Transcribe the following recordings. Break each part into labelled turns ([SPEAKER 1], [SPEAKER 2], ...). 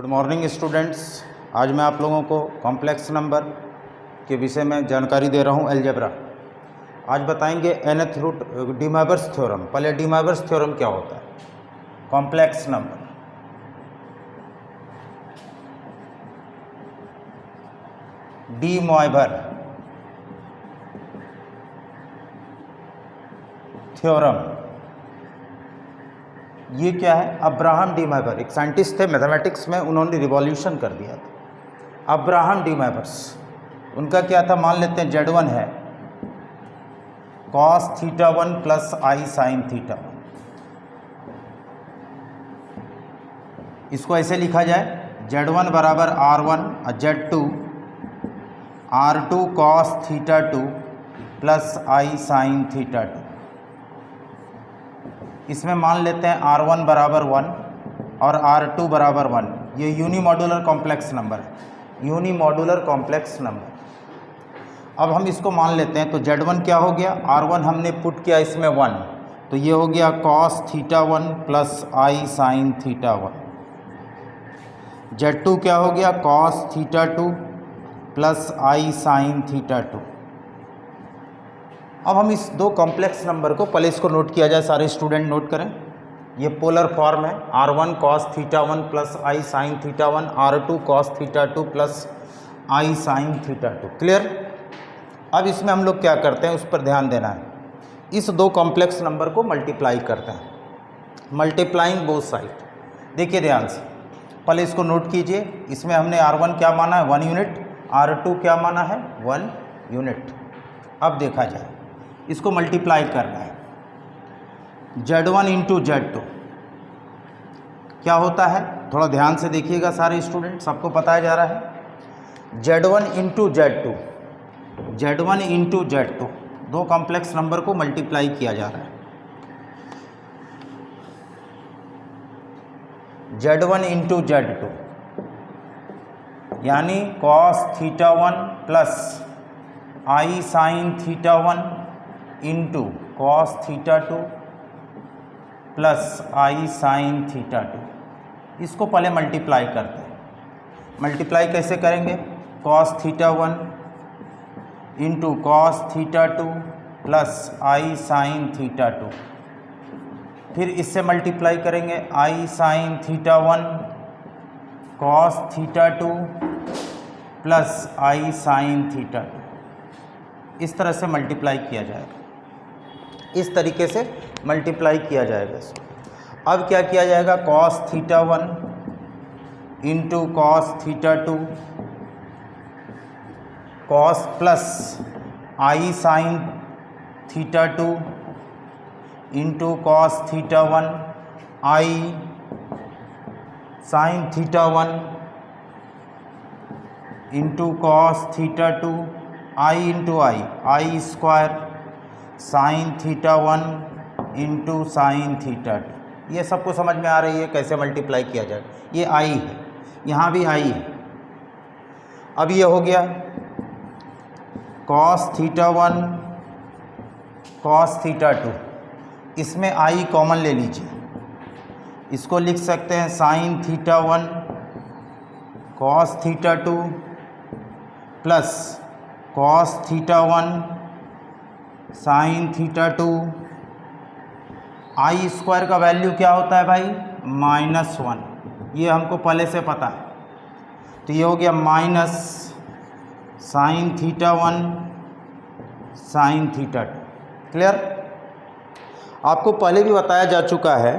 [SPEAKER 1] Good morning students. आज मैं आप लोगों को कॉम्प्लेक्स नंबर के विषय में जानकारी दे रहा हूँ, अलजेब्रा। आज बताएंगे nth रूट डीमॉर्गन्स थ्योरम। पहले डीमॉर्गन्स थ्योरम क्या होता है? Complex number De Morgan theorem, ये क्या है? अब्राहम डी मॉर्गन एक साइंटिस्ट थे मैथमेटिक्स में, उन्होंने रिवॉल्यूशन कर दिया था। अब्राहम डी मॉर्गन, उनका क्या था? मान लेते हैं Z1 है cos θ1 प्लस I sin θ1। इसको ऐसे लिखा जाए Z1 बराबर R1 और Z2 R2 cos θ2 plus I sin θ2। इसमें मान लेते हैं R1 बराबर 1 और R2 बराबर 1। ये यूनिमॉड्यूलर कॉम्प्लेक्स नंबर है, यूनिमॉड्यूलर कॉम्प्लेक्स नंबर। अब हम इसको मान लेते हैं तो Z1 क्या हो गया? R1 हमने पुट किया इसमें 1, तो ये हो गया cos θ1 plus I sin θ1। Z2 क्या हो गया? cos θ2 plus I sin θ2। अब हम इस दो कॉम्प्लेक्स नंबर को, पहले इसको नोट किया जाए, सारे स्टूडेंट नोट करें। ये पोलर फॉर्म है, R1 cos θ1 plus I sin θ1, R2 cos θ2 plus I sin θ2। Clear? अब इसमें हम लोग क्या करते हैं, उस पर ध्यान देना है। इस दो कॉम्प्लेक्स नंबर को मल्टीप्लाई करते हैं, मल्टीप्लाइंग बोथ साइड। देखिए ध्यान से, पहले इसको नोट कीजिए। इसमें हमने R1 क्या माना है? 1 यूनिट। R2 क्या माना है? 1 यूनिट। अब देखा जाए, इसको मल्टीप्लाई करना है। Z1 इंटू Z2 क्या होता है? थोड़ा ध्यान से देखिएगा सारे स्टूडेंट, सबको बताया जा रहा है। Z1 into Z2, Z1 into Z2, दो कॉम्प्लेक्स नंबर को मल्टीप्लाई किया जा रहा है। Z1 इंटू Z2 यानी cos θ1 plus I sin θ1 into cos θ2 plus I sin θ2। इसको पहले मल्टीप्लाई करते हैं। मल्टीप्लाई कैसे करेंगे? cos θ1 into cos θ2 plus I sin θ2। फिर इससे मल्टीप्लाई करेंगे I sin θ1 cos θ2 plus I sin θ2। इस तरह से मल्टीप्लाई किया जाएगा, इस तरीके से मल्टीप्लाई किया जाएगा इसको। अब क्या किया जाएगा? cos θ1 into cos θ2 cos plus I sin θ2 into cos θ1 I sin θ1 into cos θ2 I into I square sin θ1 इंटू sin θ2। ये सबको समझ में आ रही है कैसे मल्टीप्लाई किया जाए? ये I है, यहाँ भी I है। अब ये हो गया cos θ1 cos θ2, इसमें I कॉमन ले लीजिए, इसको लिख सकते हैं sin θ1 cos θ2 plus cos θ1 sin θ2। I square का वैल्यू क्या होता है भाई? -1। ये हमको पहले से पता है, तो ये हो गया माइनस sin θ1 sin θ2। क्लियर? आपको पहले भी बताया जा चुका है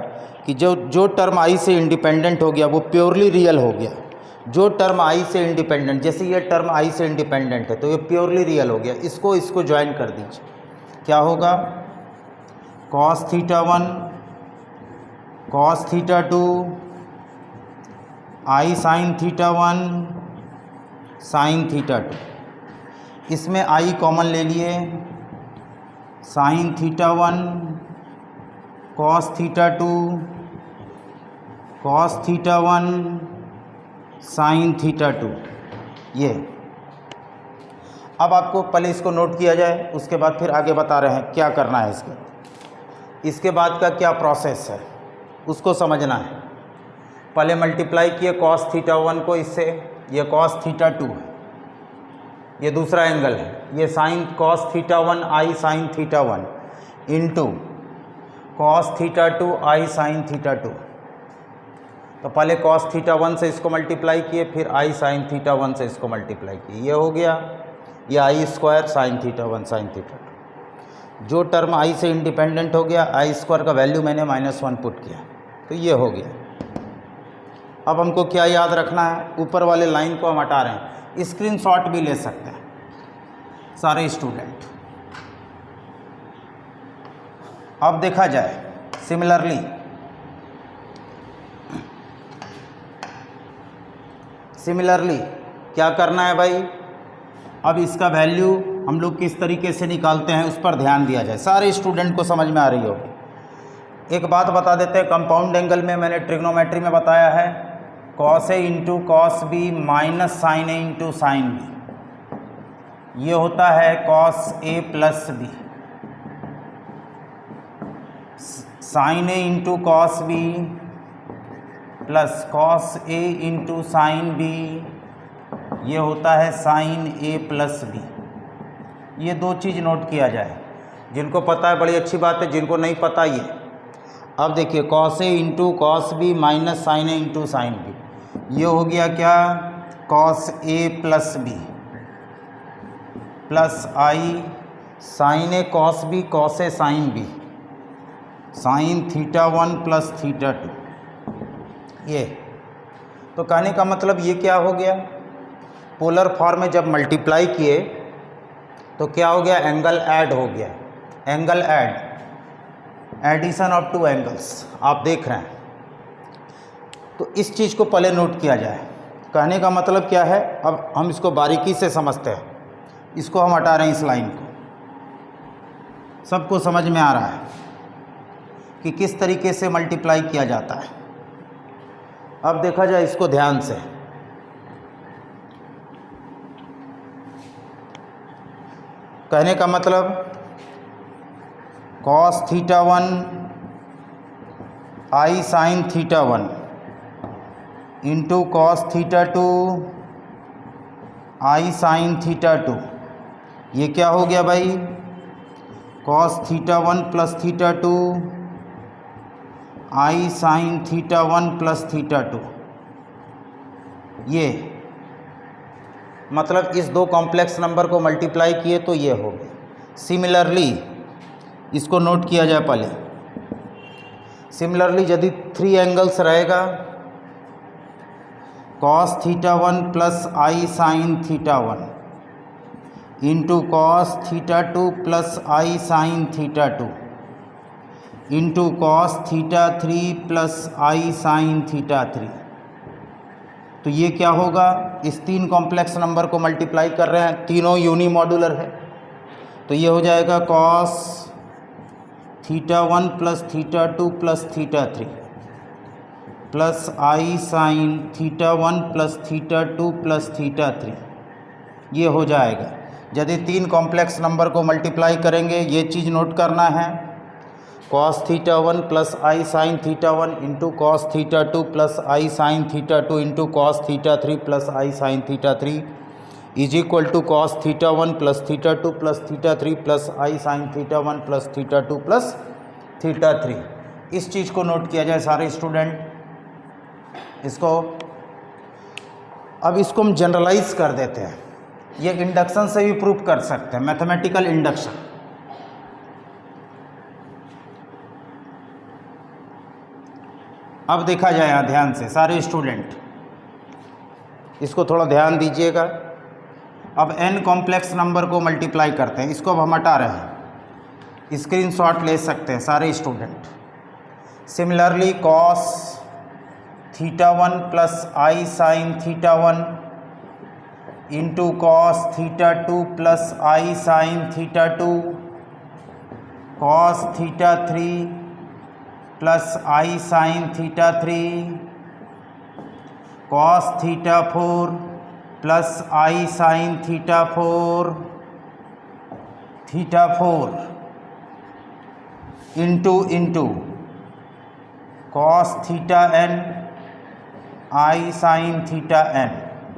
[SPEAKER 1] कि जो टर्म I से इंडिपेंडेंट हो गया वो प्योरली रियल हो गया। जो टर्म I से इंडिपेंडेंट, जैसे ये टर्म I से इंडिपेंडेंट है तो ये प्योरली रियल हो गया। इसको ज्वाइन कर दीजिए, क्या होगा? cos θ1 cos θ2 I sin θ1 sin θ2। इसमें I कॉमन ले लिए, sin θ1 cos θ2 cos θ1 sin θ2। ये अब आपको पहले इसको नोट किया जाए, उसके बाद फिर आगे बता रहे हैं क्या करना है। इसके बाद का क्या प्रोसेस है उसको समझना है। पहले मल्टीप्लाई किए कॉस थीटा 1 को इससे, ये कॉस थीटा 2 है, ये दूसरा एंगल है, ये sine cos theta 1 I sine theta 1 into cos theta 2 I sine theta 2। तो पहले कॉस थीटा 1 से इसको मल्टीप्लाई किए, फिर आई साइन थीटा 1 से इसको मल्टीप्लाई किए, ये हो गया, ये I square sine theta 1 sine theta 2। जो टर्म आई से इंडिपेंडेंट हो गया, आई स्क्वायर का वैल्यू मैंने -1 पुट किया, तो ये हो गया। अब हमको क्या याद रखना है, ऊपर वाले लाइन को हम हटा रहे हैं, स्क्रीनशॉट भी ले सकते हैं सारे स्टूडेंट। अब देखा जाए सिमिलरली क्या करना है भाई, अब इसका वैल्यू हम लोग किस तरीके से निकालते हैं उस पर ध्यान दिया जाए, सारे स्टूडेंट को समझ में आ रही होगी। एक बात बता देते हैं, कंपाउंड एंगल में मैंने ट्रिग्नोमेट्री में बताया है cos A into cos B minus sine A into sine B, ये होता है cos A plus B, sine A into cos B plus cos A into sine B, ये होता है साइन ए प्लस बी। ये दो चीज़ नोट किया जाए, जिनको पता है बड़ी अच्छी बात है, जिनको नहीं पता ये अब देखिए cos A into cos B minus sine A into sine B, ये हो गया क्या, cos A plus B plus I sine A cos B cos A sine B sine theta 1 plus theta 2। ये तो कहने का मतलब ये क्या हो गया, पोलर फॉर्म में जब मल्टीप्लाई किए तो क्या हो गया, एंगल ऐड हो गया, angle addition of two angles आप देख रहे हैं। तो इस चीज़ को पहले नोट किया जाए, कहने का मतलब क्या है, अब हम इसको बारीकी से समझते हैं, इसको हम हटा रहे हैं, इस लाइन को, सबको समझ में आ रहा है कि किस तरीके से मल्टीप्लाई किया जाता है। अब देखा जाए इसको ध्यान से, कहने का मतलब cos theta 1 I sine theta 1 into cos theta 2 I sine theta 2, ये क्या हो गया भाई, कॉस थीटा 1 प्लस थीटा 2 आई साइन थीटा 1 प्लस थीटा 2। ये मतलब इस दो कॉम्प्लेक्स नंबर को मल्टीप्लाई किए तो ये हो गया। सिमिलरली इसको नोट किया जाए पहले, सिमिलरली यदि 3 एंगल्स रहेगा, कॉस थीटा 1 प्लस आई sine theta 1 into cos theta 2 plus आई sine theta 2 into cos theta 3 plus आई साइन थीटा 3। तो ये क्या होगा, इस 3 कॉम्प्लेक्स नंबर को मल्टीप्लाई कर रहे हैं, तीनों यूनिमॉड्यूलर है, तो ये हो जाएगा cos theta 1 plus theta 2 plus theta 3 plus आई sine theta 1 plus theta 2 plus theta 3, ये हो जाएगा। यदि 3 कॉम्प्लेक्स नंबर को मल्टीप्लाई करेंगे, ये चीज़ नोट करना है, cos theta 1 plus I sine theta 1 into cos theta 2 plus I sine theta 2 into cos theta 3 plus I sine theta 3 is equal to cos theta 1 plus theta 2 plus theta 3 plus I sine theta 1 plus theta 2 plus theta 3। इस चीज़ को note किया जाए सारे student. इसको अब इसको हम generalise कर देते हैं, ये इंडक्शन से भी प्रूव कर सकते हैं, मैथमेटिकल इंडक्शन। अब देखा जाए यहाँ ध्यान से सारे स्टूडेंट, इसको थोड़ा ध्यान दीजिएगा। अब n कॉम्प्लेक्स नंबर को मल्टीप्लाई करते हैं, इसको अब हम हटा रहे हैं, स्क्रीनशॉट ले सकते हैं सारे student. Similarly cos theta 1 plus I sine theta 1 into cos theta 2 plus I sine theta 2 cos theta 3 plus I sine theta 3 cos theta 4 plus I sine theta 4 into cos theta n I sine theta n,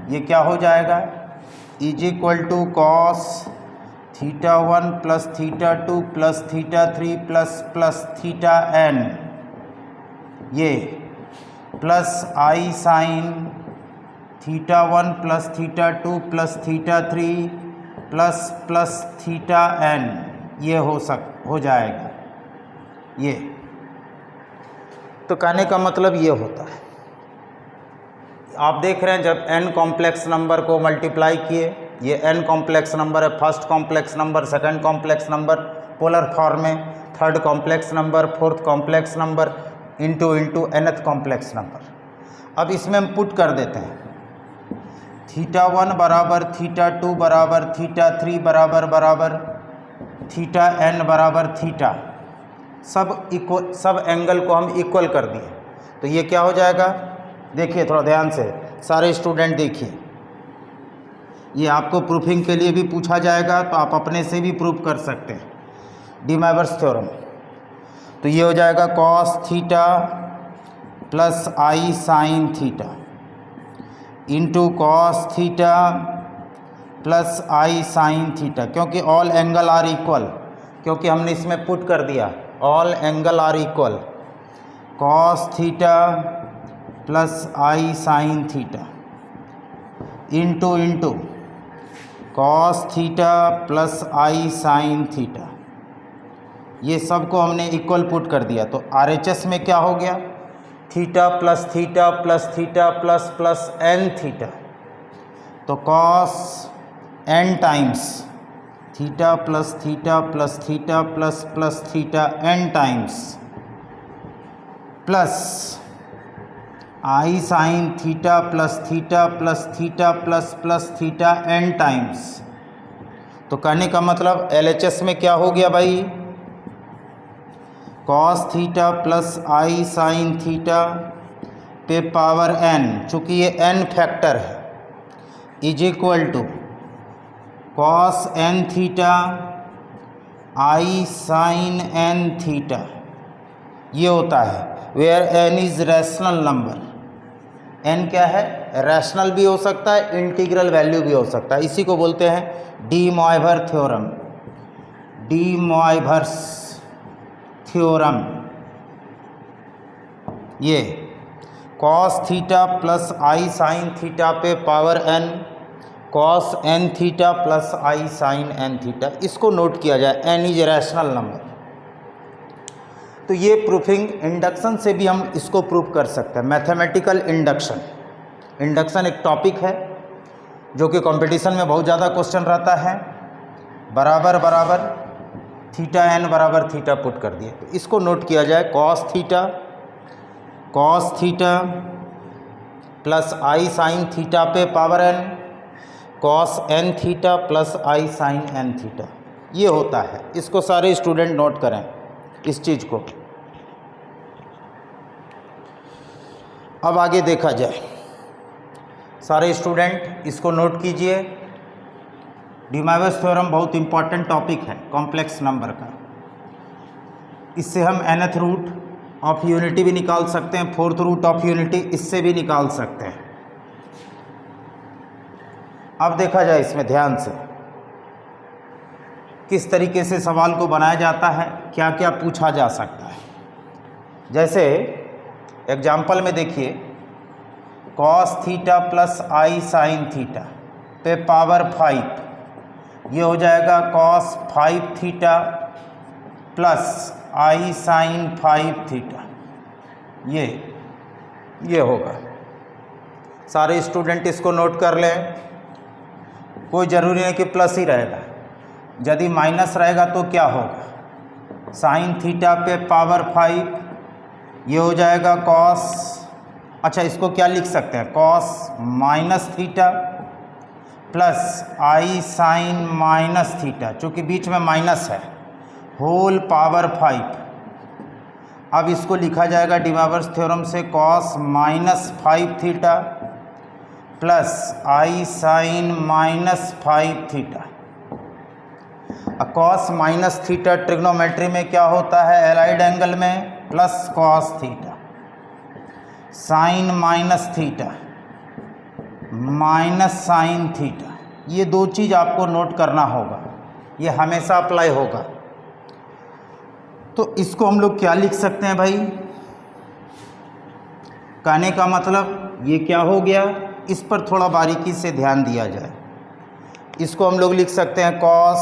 [SPEAKER 1] ये क्या हो जाएगा, is equal to cos theta 1 plus theta 2 plus theta 3 plus theta n, ये plus आई sine theta 1 plus theta 2 plus theta 3 plus theta n, ये हो जाएगा ये। तो कहने का मतलब ये होता है, आप देख रहे हैं जब n कॉम्प्लेक्स नंबर को मल्टीप्लाई किए, ये n कॉम्प्लेक्स नंबर है, first complex number, second complex number polar form में, third complex number, fourth complex number, into nth complex number. अब इसमें हम पुट कर देते हैं, थीटा 1 बराबर थीटा 2 बराबर थीटा 3 बराबर थीटा n बराबर थीटा, सब इक्वल, सब एंगल को हम इक्वल कर दिए। तो ये क्या हो जाएगा, देखिए थोड़ा ध्यान से सारे स्टूडेंट देखिए, ये आपको प्रूफिंग के लिए भी पूछा जाएगा, तो आप अपने से भी प्रूफ कर सकते हैं, डी माइवर्स थ्योरम। तो ये हो जाएगा कॉस थीटा प्लस आई sine theta into cos theta plus आई साइन थीटा, क्योंकि ऑल एंगल आर इक्वल, क्योंकि हमने इसमें पुट कर दिया all angle are equal, cos theta plus I sine theta into cos theta plus I sine theta, ये सब को हमने इक्वल पुट कर दिया। तो RHS में क्या हो गया, theta plus theta plus theta plus n theta, तो cos n times theta plus theta plus theta plus theta n times plus आई sine theta plus theta plus theta n times. तो कहने का मतलब LHS में क्या हो गया भाई, कॉस थीटा प्लस आई साइन थीटा पे पावर n, चूँकि ये n फैक्टर है, is equal to cos n theta I sine n theta, ये होता है where n is rational number. n क्या है, रैशनल भी हो सकता है, इंटीग्रल वैल्यू भी हो सकता है, इसी को बोलते हैं de Moivre theorem, de Moivre's theorem. ये कॉस थीटा प्लस आई साइन थीटा पे power n, cos n theta plus आई साइन n थीटा, इसको नोट किया जाए, n इज रैशनल नंबर। तो ये प्रूफिंग इंडक्शन से भी हम इसको प्रूफ कर सकते हैं, मैथमेटिकल इंडक्शन। इंडक्शन एक टॉपिक है जो कि कंपटीशन में बहुत ज़्यादा क्वेश्चन रहता है, बराबर थीटा n बराबर थीटा पुट कर दिए। तो इसको नोट किया जाए, कॉस थीटा प्लस आई साइन थीटा पे power n, cos n theta plus आई साइन n थीटा, ये होता है। इसको सारे स्टूडेंट नोट करें इस चीज़ को। अब आगे देखा जाए, सारे स्टूडेंट इसको नोट कीजिए, डी माइवर्स थ्योरम बहुत इंपॉर्टेंट टॉपिक है कॉम्प्लेक्स नंबर का। इससे हम nth रूट ऑफ यूनिटी भी निकाल सकते हैं, फोर्थ रूट ऑफ यूनिटी इससे भी निकाल सकते हैं। अब देखा जाए इसमें ध्यान से किस तरीके से सवाल को बनाया जाता है, क्या क्या पूछा जा सकता है। जैसे एग्जाम्पल में देखिए, कॉस थीटा प्लस आई साइन थीटा पे पावर 5, ये हो जाएगा कॉस 5 थीटा प्लस आई साइन 5 थीटा, ये होगा। सारे स्टूडेंट इसको नोट कर लें, कोई ज़रूरी नहीं कि प्लस ही रहेगा, यदि माइनस रहेगा तो क्या होगा, साइन थीटा पे पावर 5, ये हो जाएगा कॉस, अच्छा इसको क्या लिख सकते हैं, कॉस माइनस थीटा प्लस आई साइन माइनस थीटा, चूँकि बीच में माइनस है, होल पावर 5। अब इसको लिखा जाएगा डी माइवर्स थ्योरम से, कॉस माइनस 5 थीटा प्लस आई sine minus 5 theta. Cos minus theta trigonometry में क्या होता है, एलाइड एंगल में plus cos theta, sine minus theta minus sine theta, ये दो चीज़ आपको नोट करना होगा, ये हमेशा अप्लाई होगा। तो इसको हम लोग क्या लिख सकते हैं भाई, कहने का मतलब ये क्या हो गया, इस पर थोड़ा बारीकी से ध्यान दिया जाए। इसको हम लोग लिख सकते हैं cos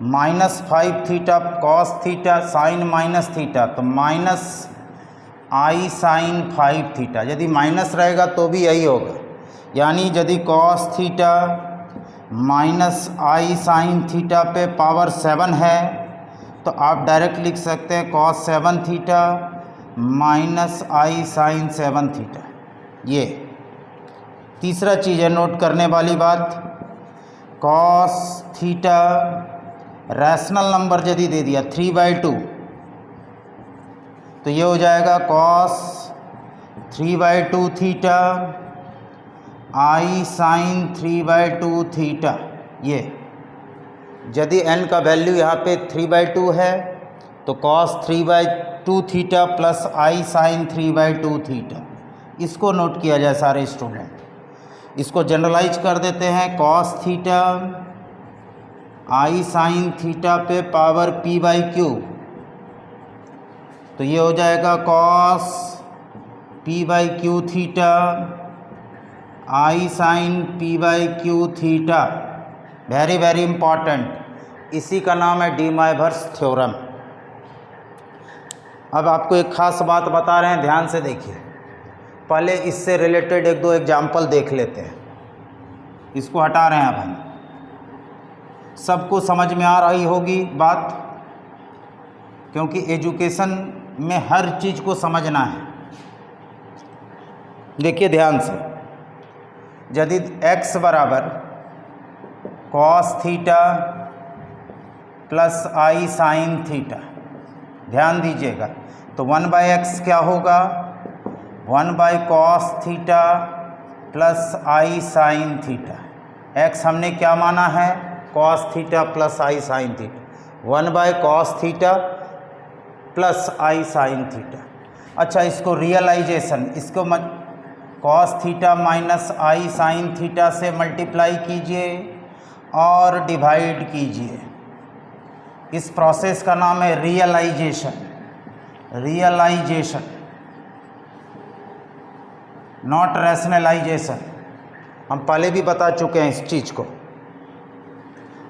[SPEAKER 1] minus 5 theta cos theta sine minus theta, तो माइनस आई साइन 5 थीटा। यदि माइनस रहेगा तो भी यही होगा, यानी यदि कॉस थीटा माइनस आई साइन थीटा पे पावर 7 है तो आप डायरेक्ट लिख सकते हैं कॉस 7 थीटा माइनस आई साइन 7 थीटा। ये तीसरा चीज़ है नोट करने वाली बात, कॉस थीटा रैशनल नंबर यदि दे दिया 3/2 तो ये हो जाएगा कॉस 3/2 थीटा आई साइन 3/2 थीटा। ये यदि n का वैल्यू यहाँ पे 3/2 है तो कॉस 3/2 थीटा प्लस आई साइन 3/2 थीटा, इसको नोट किया जाए सारे स्टूडेंट। इसको जनरलाइज कर देते हैं, कॉस थीटा आई साइन थीटा पे पावर p/q, तो ये हो जाएगा कॉस p/q थीटा आई sine p/q theta. Very very important, इसी का नाम है डी माइवर्स थ्योरम। अब आपको एक ख़ास बात बता रहे हैं, ध्यान से देखिए। पहले इससे रिलेटेड एक दो एग्जाम्पल देख लेते हैं। इसको हटा रहे हैं अब हम, सबको समझ में आ रही होगी बात, क्योंकि एजुकेशन में हर चीज़ को समझना है। देखिए ध्यान से, यदि x बराबर कॉस थीटा प्लस आई साइन थीटा, ध्यान दीजिएगा, तो 1/x क्या होगा, 1/cos थीटा प्लस आई साइन थीटा। x हमने क्या माना है, कॉस थीटा प्लस आई sine theta, 1/cos theta plus आई साइन थीटा। अच्छा, इसको रियलाइजेशन, इसको कॉस थीटा माइनस आई साइन थीटा से मल्टीप्लाई कीजिए और डिवाइड कीजिए। इस प्रोसेस का नाम है रियलाइजेशन। रियलाइजेशन नॉट रैशनलाइजेशन, हम पहले भी बता चुके हैं इस चीज़ को।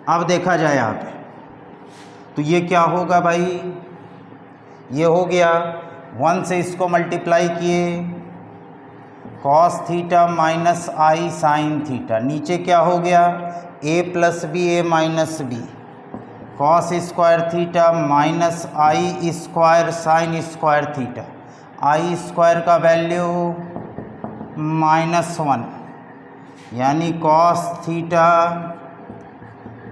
[SPEAKER 1] अब देखा जाए यहाँ पे, तो ये क्या होगा भाई, ये हो गया 1 से इसको मल्टीप्लाई किए, कॉस थीटा माइनस आई साइन थीटा, नीचे क्या हो गया a plus B A minus B, cos square theta minus I square sine square theta. I square का वैल्यू -1, यानी cos theta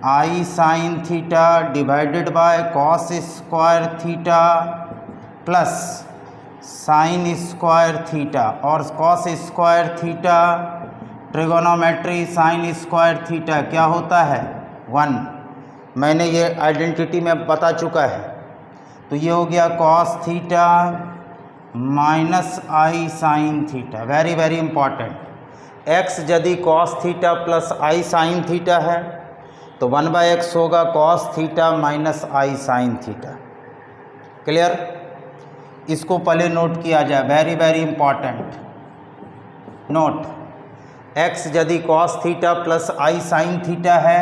[SPEAKER 1] I sine theta divided by cos square theta plus sine square theta, और cos square theta trigonometry sine square theta क्या होता है 1, मैंने ये identity में बता चुका है। तो ये हो गया कॉस थीटा माइनस आई sine theta. Very very important, x यदि कॉस थीटा प्लस आई साइन थीटा है तो 1/x होगा कॉस थीटा माइनस आई साइन थीटा। क्लियर, इसको पहले नोट किया जाए, very very important note. x यदि कॉस थीटा प्लस आई साइन थीटा है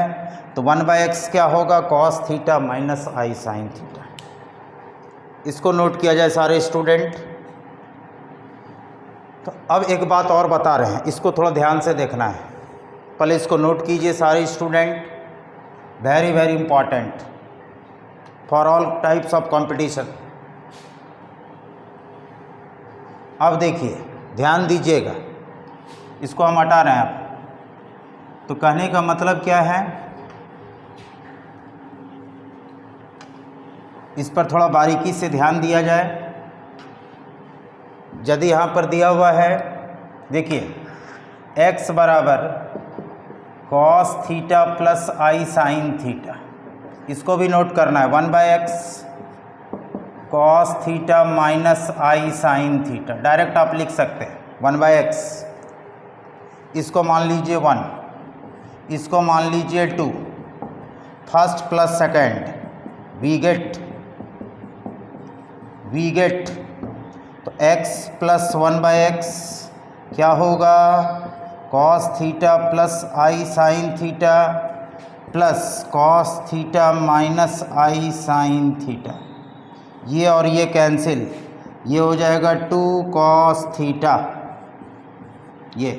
[SPEAKER 1] तो 1/x क्या होगा कॉस थीटा माइनस आई साइन थीटा। इसको नोट किया जाए सारे स्टूडेंट। तो अब एक बात और बता रहे हैं, इसको थोड़ा ध्यान से देखना है, पहले इसको नोट कीजिए सारे student, very very important for all types of competition. अब देखिए ध्यान दीजिएगा, इसको हम हटा रहे हैं अब। तो कहने का मतलब क्या है, इस पर थोड़ा बारीकी से ध्यान दिया जाए। यदि यहाँ पर दिया हुआ है, देखिए x बराबर कॉस थीटा प्लस आई साइन थीटा, इसको भी नोट करना है, 1/x कॉस थीटा माइनस आई साइन थीटा, डायरेक्ट आप लिख सकते हैं 1/x। इसको मान लीजिए 1, इसको मान लीजिए 2, first plus second, we get तो x प्लस 1/x क्या होगा, कॉस थीटा प्लस आई sine theta plus cos theta minus आई साइन थीटा। ये और ये कैंसिल, ये हो जाएगा 2 कॉस थीटा। ये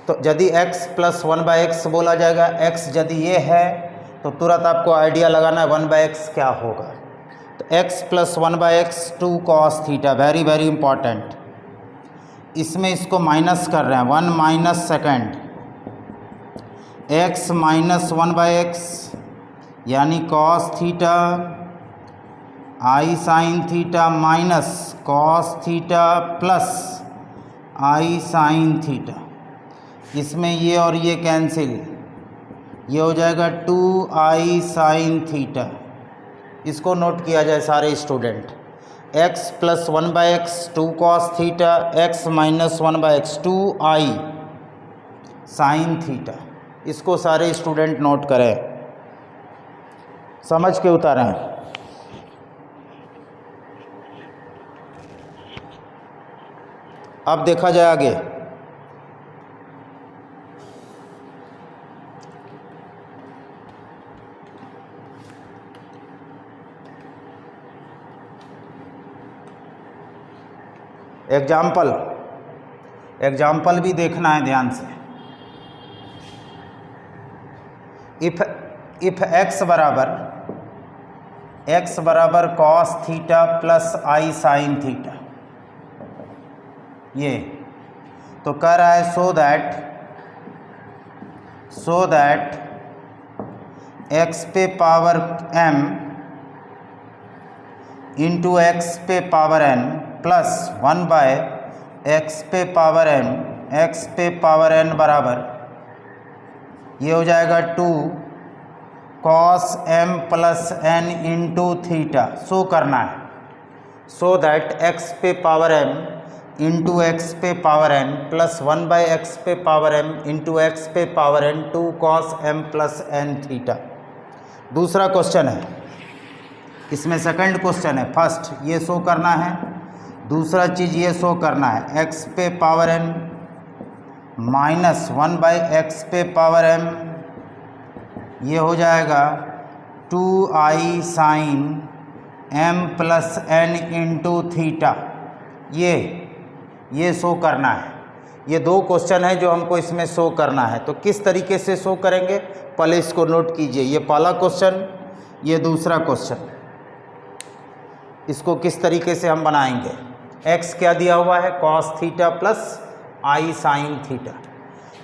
[SPEAKER 1] तो यदि x प्लस 1/x बोला जाएगा, x यदि ये है तो तुरंत आपको आइडिया लगाना है 1/x क्या होगा। तो x plus 1/x 2 cos theta, very very important. इसमें इसको माइनस कर रहे हैं, 1 minus second, x minus 1/x यानी कॉस थीटा आई sine theta minus cos theta plus आई साइन थीटा। इसमें ये और ये कैंसिल, ये हो जाएगा 2i साइन थीटा। इसको नोट किया जाए सारे student, x plus 1/x 2 cos theta, x minus 1/x 2i sign theta. इसको सारे स्टूडेंट नोट करें, समझ के उतारें। अब देखा जाए आगे, एग्जाम्पल भी देखना है ध्यान से। इफ x बराबर कॉस थीटा प्लस आई साइन थीटा, ये तो कह रहा है सो दैट x पे पावर m इंटू एक्स पे पावर n प्लस 1/x पे पावर n, x पे पावर n बराबर ये हो जाएगा 2 cos m plus n into theta. Show करना है, सो दैट x पे पावर m इंटू एक्स पे पावर n प्लस 1/x पे पावर m इंटू एक्स पे power n 2 cos m plus n theta. दूसरा क्वेश्चन है, इसमें सेकंड क्वेश्चन है। फर्स्ट ये शो करना है, दूसरा चीज़ ये शो करना है x पे पावर n माइनस 1/x पे पावर m, ये हो जाएगा 2i sine m plus n into theta. ये शो करना है। ये दो क्वेश्चन है जो हमको इसमें शो करना है। तो किस तरीके से शो करेंगे, पहले इसको नोट कीजिए। ये पहला क्वेश्चन, ये दूसरा क्वेश्चन। इसको किस तरीके से हम बनाएंगे, x क्या दिया हुआ है, कॉस थीटा प्लस आई साइन थीटा।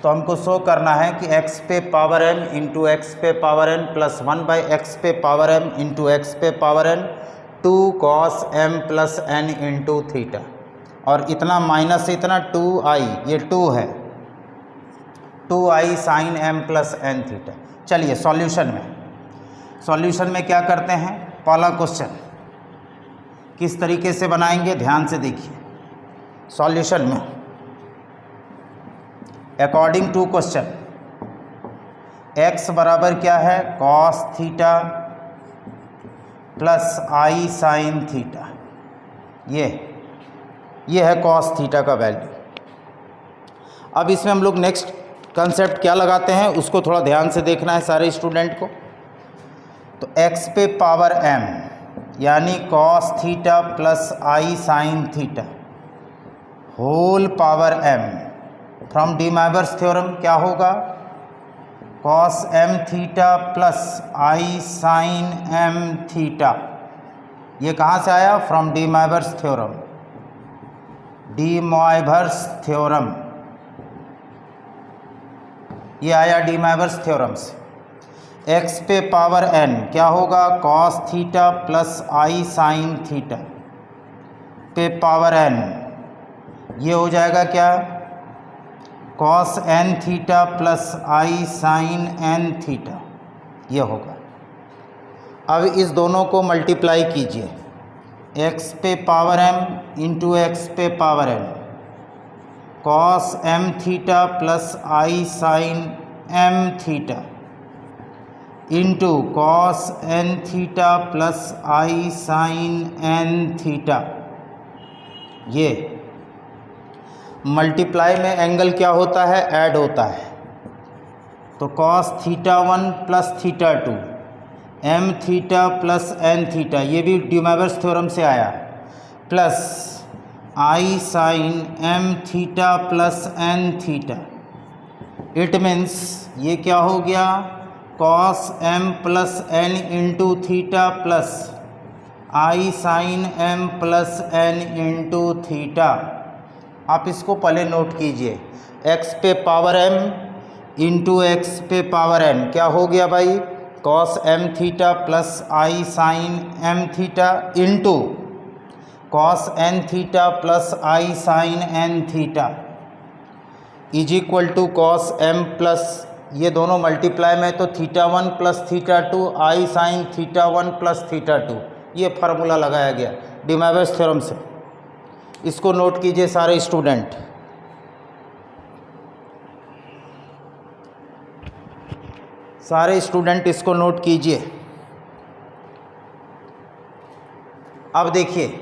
[SPEAKER 1] तो हमको शो करना है कि x पे पावर m इंटू एक्स पे पावर n प्लस 1/x पे पावर m इंटू एक्स पे power n 2 cos m plus n into theta. और इतना माइनस इतना 2i, ये 2 है, 2i sine m plus n theta. चलिए सॉल्यूशन में क्या करते हैं, पहला क्वेश्चन किस तरीके से बनाएंगे ध्यान से देखिए। सॉल्यूशन में अकॉर्डिंग टू क्वेश्चन x बराबर क्या है, कॉस थीटा प्लस आई साइन थीटा। ये है कॉस थीटा का वैल्यू। अब इसमें हम लोग नेक्स्ट कंसेप्ट क्या लगाते हैं उसको थोड़ा ध्यान से देखना है सारे स्टूडेंट को। तो x पे पावर m यानी cos theta plus I sine theta whole power m from de Moivre's theorem क्या होगा, कॉस m थीटा प्लस आई साइन m थीटा। ये कहाँ से आया, from de Moivre's theorem, de Moivre's theorem, ये आया डी-मैबर्स थ्योरम से। x पे पावर n क्या होगा, कॉस थीटा प्लस आई साइन थीटा पे पावर n, ये हो जाएगा क्या, कॉस n थीटा प्लस आई साइन n थीटा, ये होगा। अब इस दोनों को मल्टीप्लाई कीजिए, एक्स पे पावर m इंटू एक्स पे power n cos m theta plus आई sine m theta into cos n theta plus आई साइन n थीटा। ये मल्टीप्लाई में एंगल क्या होता है, ऐड होता है। तो cos theta 1 plus theta 2 m theta plus n theta, ये भी ड्यूमेवर्स थ्योरम से आया, plus I sine m theta plus n theta. It means ये क्या हो गया, cos m plus n into theta plus आई sine m plus n into theta. आप इसको पहले नोट कीजिए, x पे पावर m इंटू एक्स पे पावर n क्या हो गया भाई, cos m theta plus I sine m theta into cos n theta plus I sine n theta is equal to cos m plus, ये दोनों multiply में तो थीटा 1 प्लस थीटा 2 आई sine theta 1 plus theta 2, ये formula लगाया गया ड्यूमेवर्स theorem से। इसको note कीजिए सारे स्टूडेंट। सारे स्टूडेंट इसको नोट कीजिए। अब देखिए,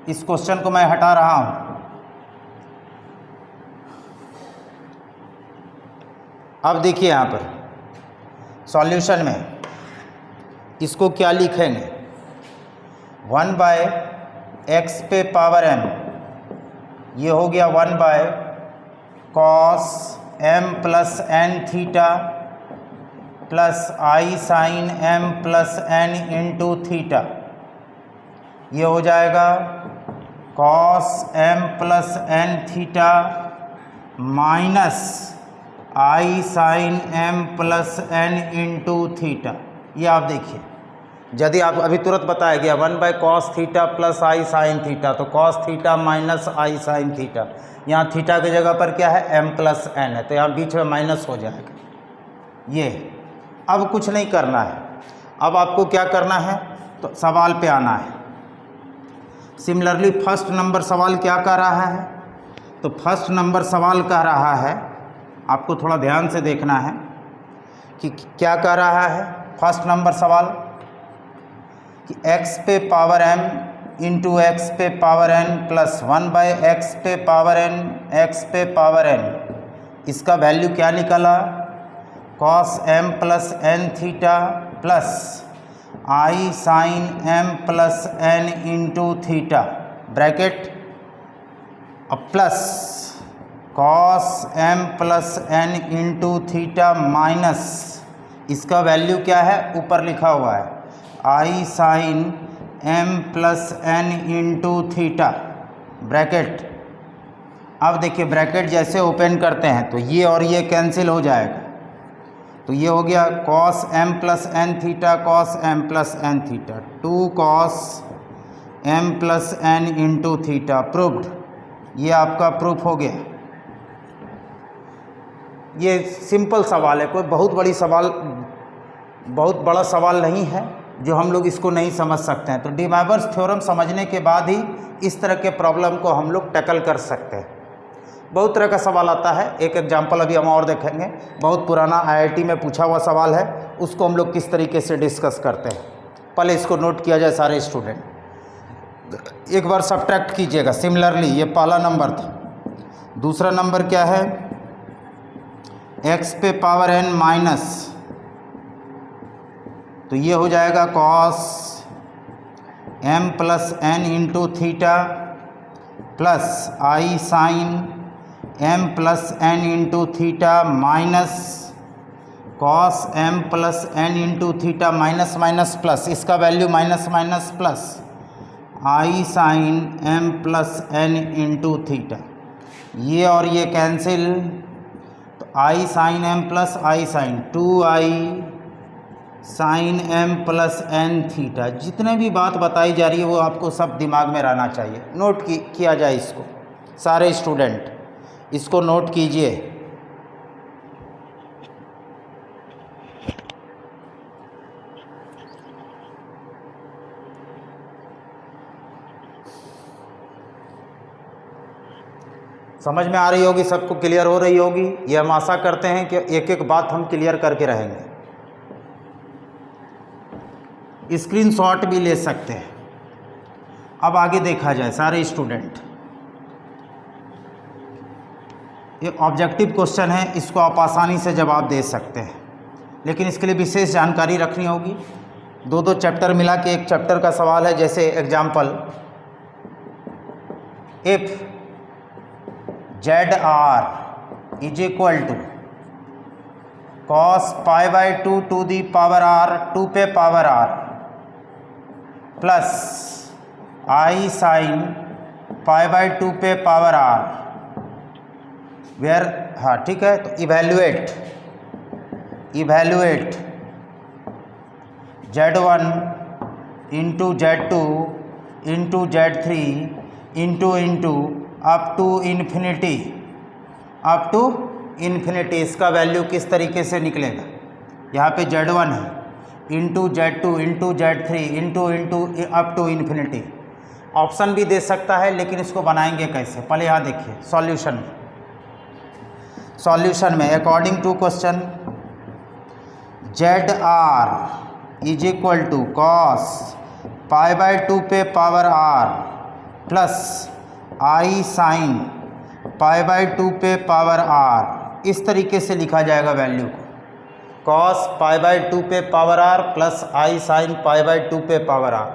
[SPEAKER 1] इस क्वेश्चन को मैं हटा रहा हूं। अब देखिए यहाँ पर सॉल्यूशन में इसको क्या लिखेंगे, 1 बाय एक्स पे पावर m, ये हो गया 1 by cos m plus n theta plus I sine m plus n into theta. ये हो जाएगा cos m plus n theta minus आई sine m plus n into theta. ये आप देखिए, यदि आप अभी तुरंत बताया गया 1 by cos theta plus I sine theta, तो कॉस थीटा माइनस आई साइन थीटा, यहाँ थीटा की जगह पर क्या है, m प्लस n है, तो यहाँ बीच में माइनस हो जाएगा। ये अब कुछ नहीं करना है, अब आपको क्या करना है, तो सवाल पे आना है। सिमिलरली फर्स्ट नंबर सवाल क्या कह रहा है, तो फर्स्ट नंबर सवाल कह रहा है, आपको थोड़ा ध्यान से देखना है कि क्या कह रहा है। फर्स्ट नंबर सवाल कि x पे पावर m इंटू एक्स पे power n plus 1 by x पे पावर n x पे पावर n, इसका वैल्यू क्या निकला, cos m plus n theta plus आई sine m plus n into theta bracket, अब plus cos m plus n into theta minus, इसका value क्या है, ऊपर लिखा हुआ है i sine m plus n into theta bracket. अब देखिए ब्रैकेट जैसे ओपन करते हैं तो ये और ये कैंसिल हो जाएगा, तो ये हो गया cos m plus n theta cos m plus n theta, 2 cos m plus n into theta proved. ये आपका प्रूफ हो गया। ये सिंपल सवाल है, कोई बहुत बड़ा सवाल नहीं है जो हम लोग इसको नहीं समझ सकते हैं। तो ड्यूमेवर्स थ्योरम समझने के बाद ही इस तरह के प्रॉब्लम को हम लोग टैकल कर सकते हैं। बहुत तरह का सवाल आता है, एक एग्जांपल अभी हम और देखेंगे, बहुत पुराना आईआईटी में पूछा हुआ सवाल है, उसको हम लोग किस तरीके से डिस्कस करते हैं। पहले इसको नोट किया जाए सारे स्टूडेंट। एक बार सब्ट्रैक्ट कीजिएगा। सिमिलरली ये पहला नंबर था, दूसरा नंबर क्या है, x पे पावर n माइनस, तो ये हो जाएगा cos m plus n into theta plus आई sine m plus n into theta minus cos m plus n into theta minus minus plus, इसका वैल्यू माइनस माइनस प्लस आई sine m plus n into theta. ये और ये cancel, तो i sine m plus I sine 2i sine m plus n theta. जितने भी बात बताई जा रही है वो आपको सब दिमाग में रहना चाहिए। नोट किया जाए इसको, सारे स्टूडेंट इसको नोट कीजिए। समझ में आ रही होगी, सबको क्लियर हो रही होगी। ये हम आशा करते हैं कि एक एक बात हम क्लियर करके रहेंगे। स्क्रीनशॉट भी ले सकते हैं। अब आगे देखा जाए सारे स्टूडेंट, ये ऑब्जेक्टिव क्वेश्चन है, इसको आप आसानी से जवाब दे सकते हैं, लेकिन इसके लिए विशेष जानकारी रखनी होगी। दो दो चैप्टर मिला के एक चैप्टर का सवाल है। जैसे example, if ZR is equal to cos π/2 to the power R 2 पे power R plus I sin π/2 पे पावर R वेयर, हाँ ठीक है। तो evaluate Z1 into Z2 into Z3 into up to infinity इसका वैल्यू किस तरीके से निकलेगा। यहाँ पे Z1 है, into Z2 into Z3 into up to infinity. Option भी दे सकता है, लेकिन इसको बनाएंगे कैसे, पहले यहाँ देखिए सॉल्यूशन में according to question ZR is equal to cos π/2 पे power R plus I sin π/2 पे पावर R, इस तरीके से लिखा जाएगा वैल्यू को। cos π/2 पे power R plus I sin π/2 पे पावर R।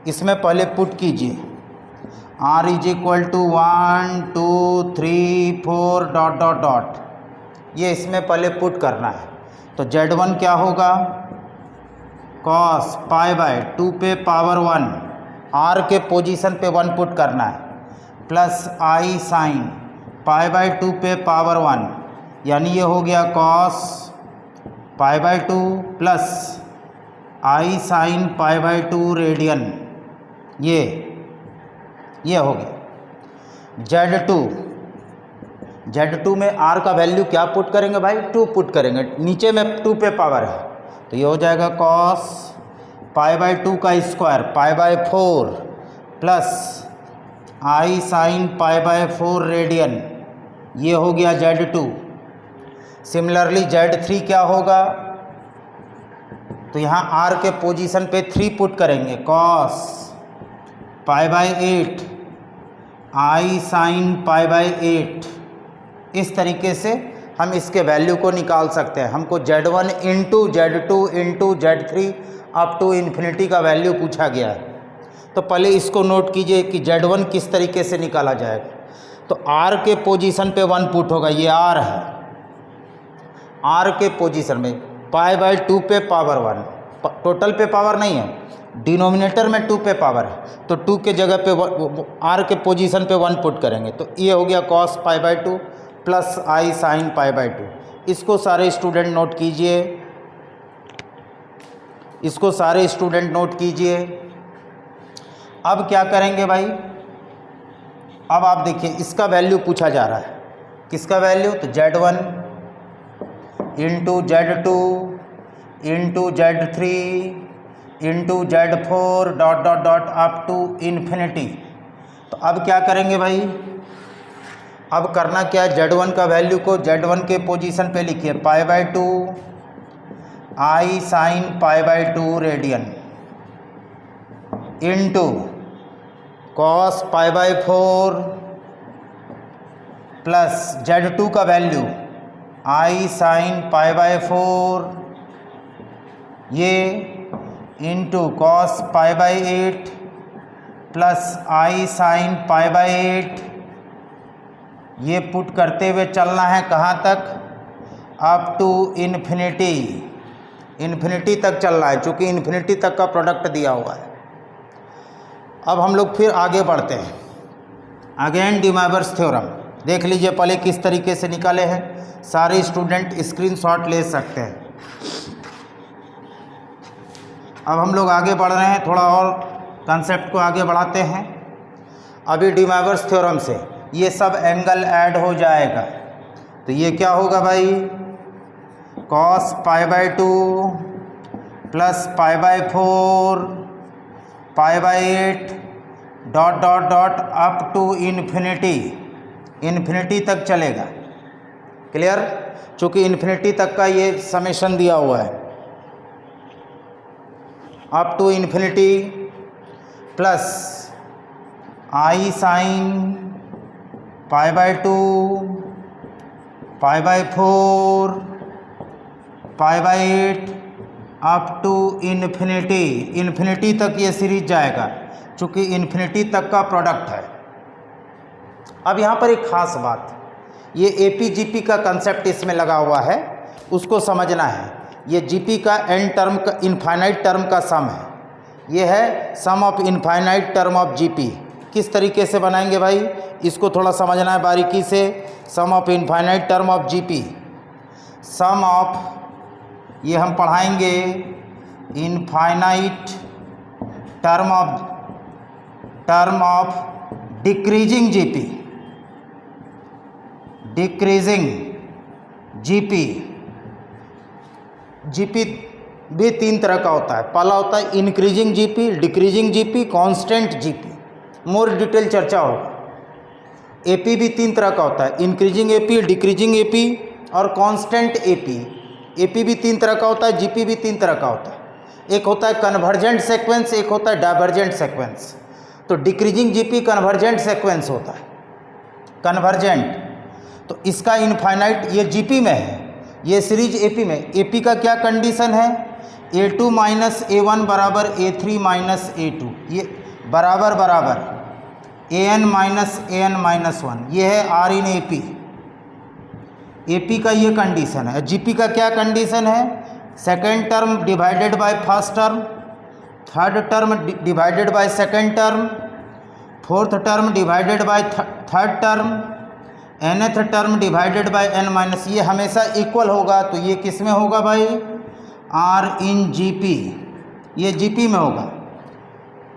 [SPEAKER 1] इसमें पहले पुट कीजिए R is equal to 1 2 3 4 dot dot dot, ये इसमें पहले पुट करना है। तो Z1 क्या होगा, cos π/2 पे पावर 1, R के पोजीशन पे 1 पुट करना है, प्लस I sin π/2 पे पावर 1, यानी ये हो गया cos π/2 plus I sin π/2 radian, ये हो गया। Z2 में R का वैल्यू क्या पुट करेंगे भाई, 2 पुट करेंगे, नीचे में 2 पे पावर है, तो ये हो जाएगा cos π/2 का square π/4 plus I sin π/4 radian, ये हो गया Z2। सिमिलरली Z3 क्या होगा, तो यहाँ R के पोजीशन पे 3 पुट करेंगे, cos π/8 I sin π/8। इस तरीके से हम इसके वैल्यू को निकाल सकते हैं। हमको Z1 into Z2 into Z3 up to infinity का वैल्यू पूछा गया है। तो पहले इसको नोट कीजिए कि Z1 किस तरीके से निकाला जाएगा। तो R के पोजीशन पे 1 पुट होगा, ये R है, R के पोजीशन में π/2 पे पावर 1, टोटल पे पावर नहीं है, डिनोमिनेटर में 2 पे पावर है, तो 2 के जगह पे R के पोजीशन पे 1 पुट करेंगे, तो ये हो गया cos π/2 प्लस I sin π/2। इसको सारे स्टूडेंट नोट कीजिए, अब क्या करेंगे भाई, अब आप देखिए इसका वैल्यू पूछा जा रहा है, किसका वैल्यू, तो Z1 into Z2 into Z3 into Z4 dot dot dot up to infinity. तो अब क्या करेंगे भाई, अब करना क्या है, Z1 का वैल्यू को Z1 के पोजीशन पे लिखिए π/2 I sin π/2 radian into cos π/4 plus Z2 का वैल्यू I sin π/4 ये into cos π/8 plus I sin π/8, ये पुट करते हुए चलना है कहाँ तक, अप टू इन्फिनिटी तक चलना है, चूँकि इन्फिनिटी तक का प्रोडक्ट दिया हुआ है। अब हम लोग फिर आगे बढ़ते हैं, अगेन डी मोइवर्स थ्योरम देख लीजिए पहले किस तरीके से निकाले हैं। सारे स्टूडेंट स्क्रीनशॉट ले सकते हैं। अब हम लोग आगे बढ़ रहे हैं, थोड़ा और कंसेप्ट को आगे बढ़ाते हैं। अभी डी मोइवर्स थ्योरम से ये सब एंगल ऐड हो जाएगा, तो ये क्या होगा भाई, cos π/2 plus π/4 π/8 dot dot dot up to infinity infinity तक चलेगा। क्लियर? चूँकि इन्फिनिटी तक का ये समेशन दिया हुआ है, up to infinity plus I sine pi by 2 pi by 4 pi by 8 up to infinity. Infinity तक ये सीरीज जाएगा, चूँकि इन्फिनिटी तक का प्रोडक्ट है। अब यहाँ पर एक ख़ास बात, ये एपी जीपी का कंसेप्ट इसमें लगा हुआ है, उसको समझना है। ये जीपी का एन टर्म का इनफाइनाइट टर्म का सम है, ये है sum of infinite term of GP. किस तरीके से बनाएंगे भाई, इसको थोड़ा समझना है बारीकी से। Sum of infinite term of GP, sum of, ये हम पढ़ाएंगे infinite term of decreasing GP, decreasing GP. GP भी 3 तरह का होता है। पहला होता है increasing GP, decreasing GP, constant GP. More detail चर्चा होगा। एपी भी 3 तरह का होता है, इंक्रीजिंग एपी, डिक्रीजिंग एपी और कांस्टेंट एपी। एपी भी 3 तरह का होता है, जीपी भी 3 तरह का होता है। एक होता है कन्वर्जेंट सीक्वेंस, एक होता है डाइवर्जेंट सीक्वेंस। तो डिक्रीजिंग जीपी कन्वर्जेंट सीक्वेंस होता है, कन्वर्जेंट। तो इसका इनफाइनाइट, ये जीपी में है, ये सीरीज एपी में। एपी का क्या कंडीशन है, A2 माइनस A1 बराबर A3 माइनस A2, ये बराबर AN माइनस AN माइनस 1, ये है आर इन एपी। एपी का ये कंडीशन है। जीपी का क्या कंडीशन है, second term divided by first term, third term divided by second term, fourth term divided by third term, nth term divided by n minus. ये हमेशा equal होगा, तो ये किस में होगा भाई, आर इन जीपी, ये जीपी में होगा।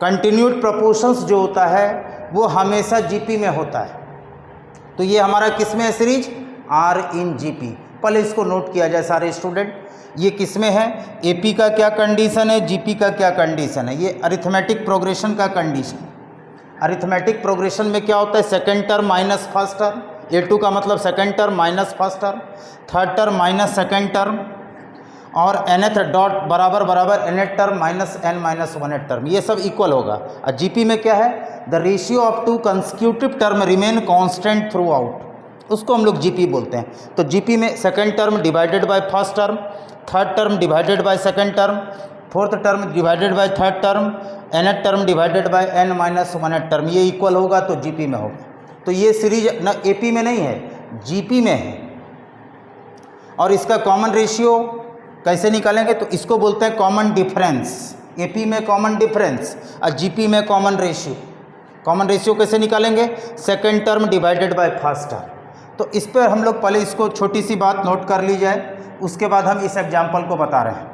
[SPEAKER 1] कंटिन्यूड प्रोपोर्शंस जो होता है वो हमेशा जीपी में होता है। तो ये हमारा किस में है सीरीज, आर इन जीपी। पहले इसको नोट किया जाए सारे स्टूडेंट, ये किस में है, एपी का क्या कंडीशन है, जीपी का क्या कंडीशन है। ये अरिथमेटिक प्रोग्रेशन का कंडीशन। अरिथमेटिक प्रोग्रेशन में क्या होता है, second term minus first term, A2 का मतलब second term minus first term, third term minus second term, और nth डॉट बराबर nth term minus n minus 1th term, ये सब इक्वल होगा। और जीपी में क्या है, the ratio of 2 consecutive term remain constant through out, उसको हम लोग जीपी बोलते हैं। तो जीपी में second term divided by first term, third term divided by second term, fourth term divided by third term, nth term divided by n minus 1th term, ये equal होगा तो जीपी में होगा। तो ये सीरीज ना एपी में नहीं है, जीपी में है। और इसका कॉमन रेशियो कैसे निकालेंगे, तो इसको बोलते हैं कॉमन डिफरेंस। एपी में कॉमन डिफरेंस और जीपी में कॉमन रेशियो। कॉमन रेशियो कैसे निकालेंगे, second term divided by first term. तो इस पर हम लोग पहले इसको छोटी सी बात नोट कर ली जाए, उसके बाद हम इस एग्जाम्पल को बता रहे हैं।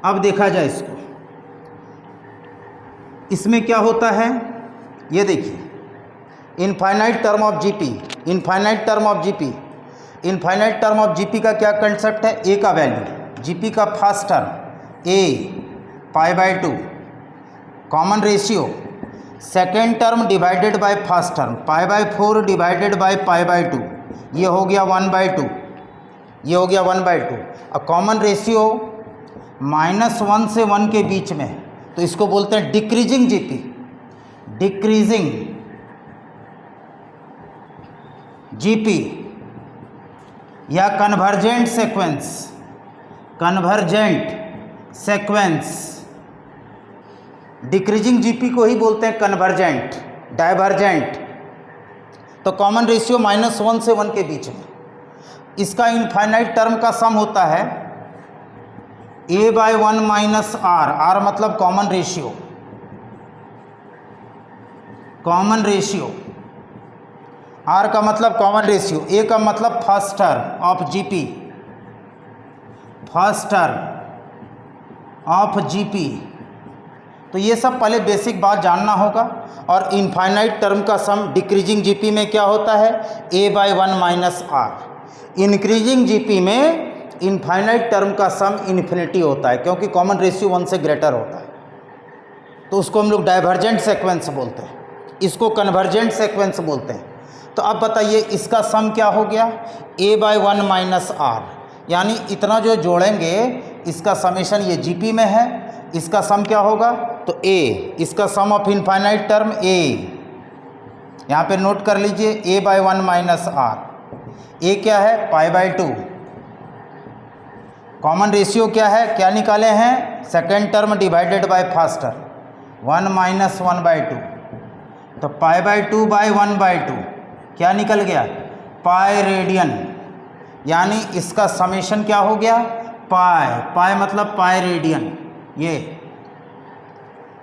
[SPEAKER 1] अब देखा जाए इसको, इसमें क्या होता है, ये देखिए infinite term of GP, infinite term of GP. Infinite term of GP का क्या कंसेप्ट है, ए का वैल्यू, जीपी का first term A pi by 2, common ratio second term divided by first term pi by 4 divided by pi by 2, ये हो गया 1/2, ये हो गया 1/2। और कॉमन रेशियो -1 से 1 के बीच में, तो इसको बोलते हैं डिक्रीजिंग जीपी, डिक्रीजिंग जीपी या convergent sequence, convergent sequence. Decreasing GP को ही बोलते हैं कन्वर्जेंट, डाइवर्जेंट। तो कॉमन रेशियो -1 से 1 के बीच में। इसका इनफाइनाइट टर्म का सम होता है a/1 माइनस आर, आर मतलब common ratio, common ratio, r का मतलब कॉमन रेशियो, ए का मतलब first term of GP, first term of GP. तो ये सब पहले बेसिक बात जानना होगा। और इनफाइनाइट टर्म का सम डिक्रीजिंग जीपी में क्या होता है, a/1 minus r. Increasing GP में इनफाइनाइट टर्म का सम इन्फिनिटी होता है, क्योंकि कॉमन रेशियो 1 से ग्रेटर होता है, तो उसको हम लोग डाइवर्जेंट सीक्वेंस बोलते हैं। इसको कन्वर्जेंट सीक्वेंस बोलते हैं। तो अब बताइए इसका सम क्या हो गया, a/1 माइनस आर, यानी इतना जो जोड़ेंगे इसका समेशन ये जीपी में है, इसका सम क्या होगा, तो a, इसका सम ऑफ इनफाइनाइट टर्म a, यहाँ पे नोट कर लीजिए a/1 माइनस आर। a क्या है, π/2। कॉमन रेशियो क्या है, क्या निकाले हैं, second term divided by first, 1 minus 1/2, तो π/2/1/2 क्या निकल गया, पाई रेडियन, यानी इसका समेशन क्या हो गया, पाई मतलब पाई रेडियन।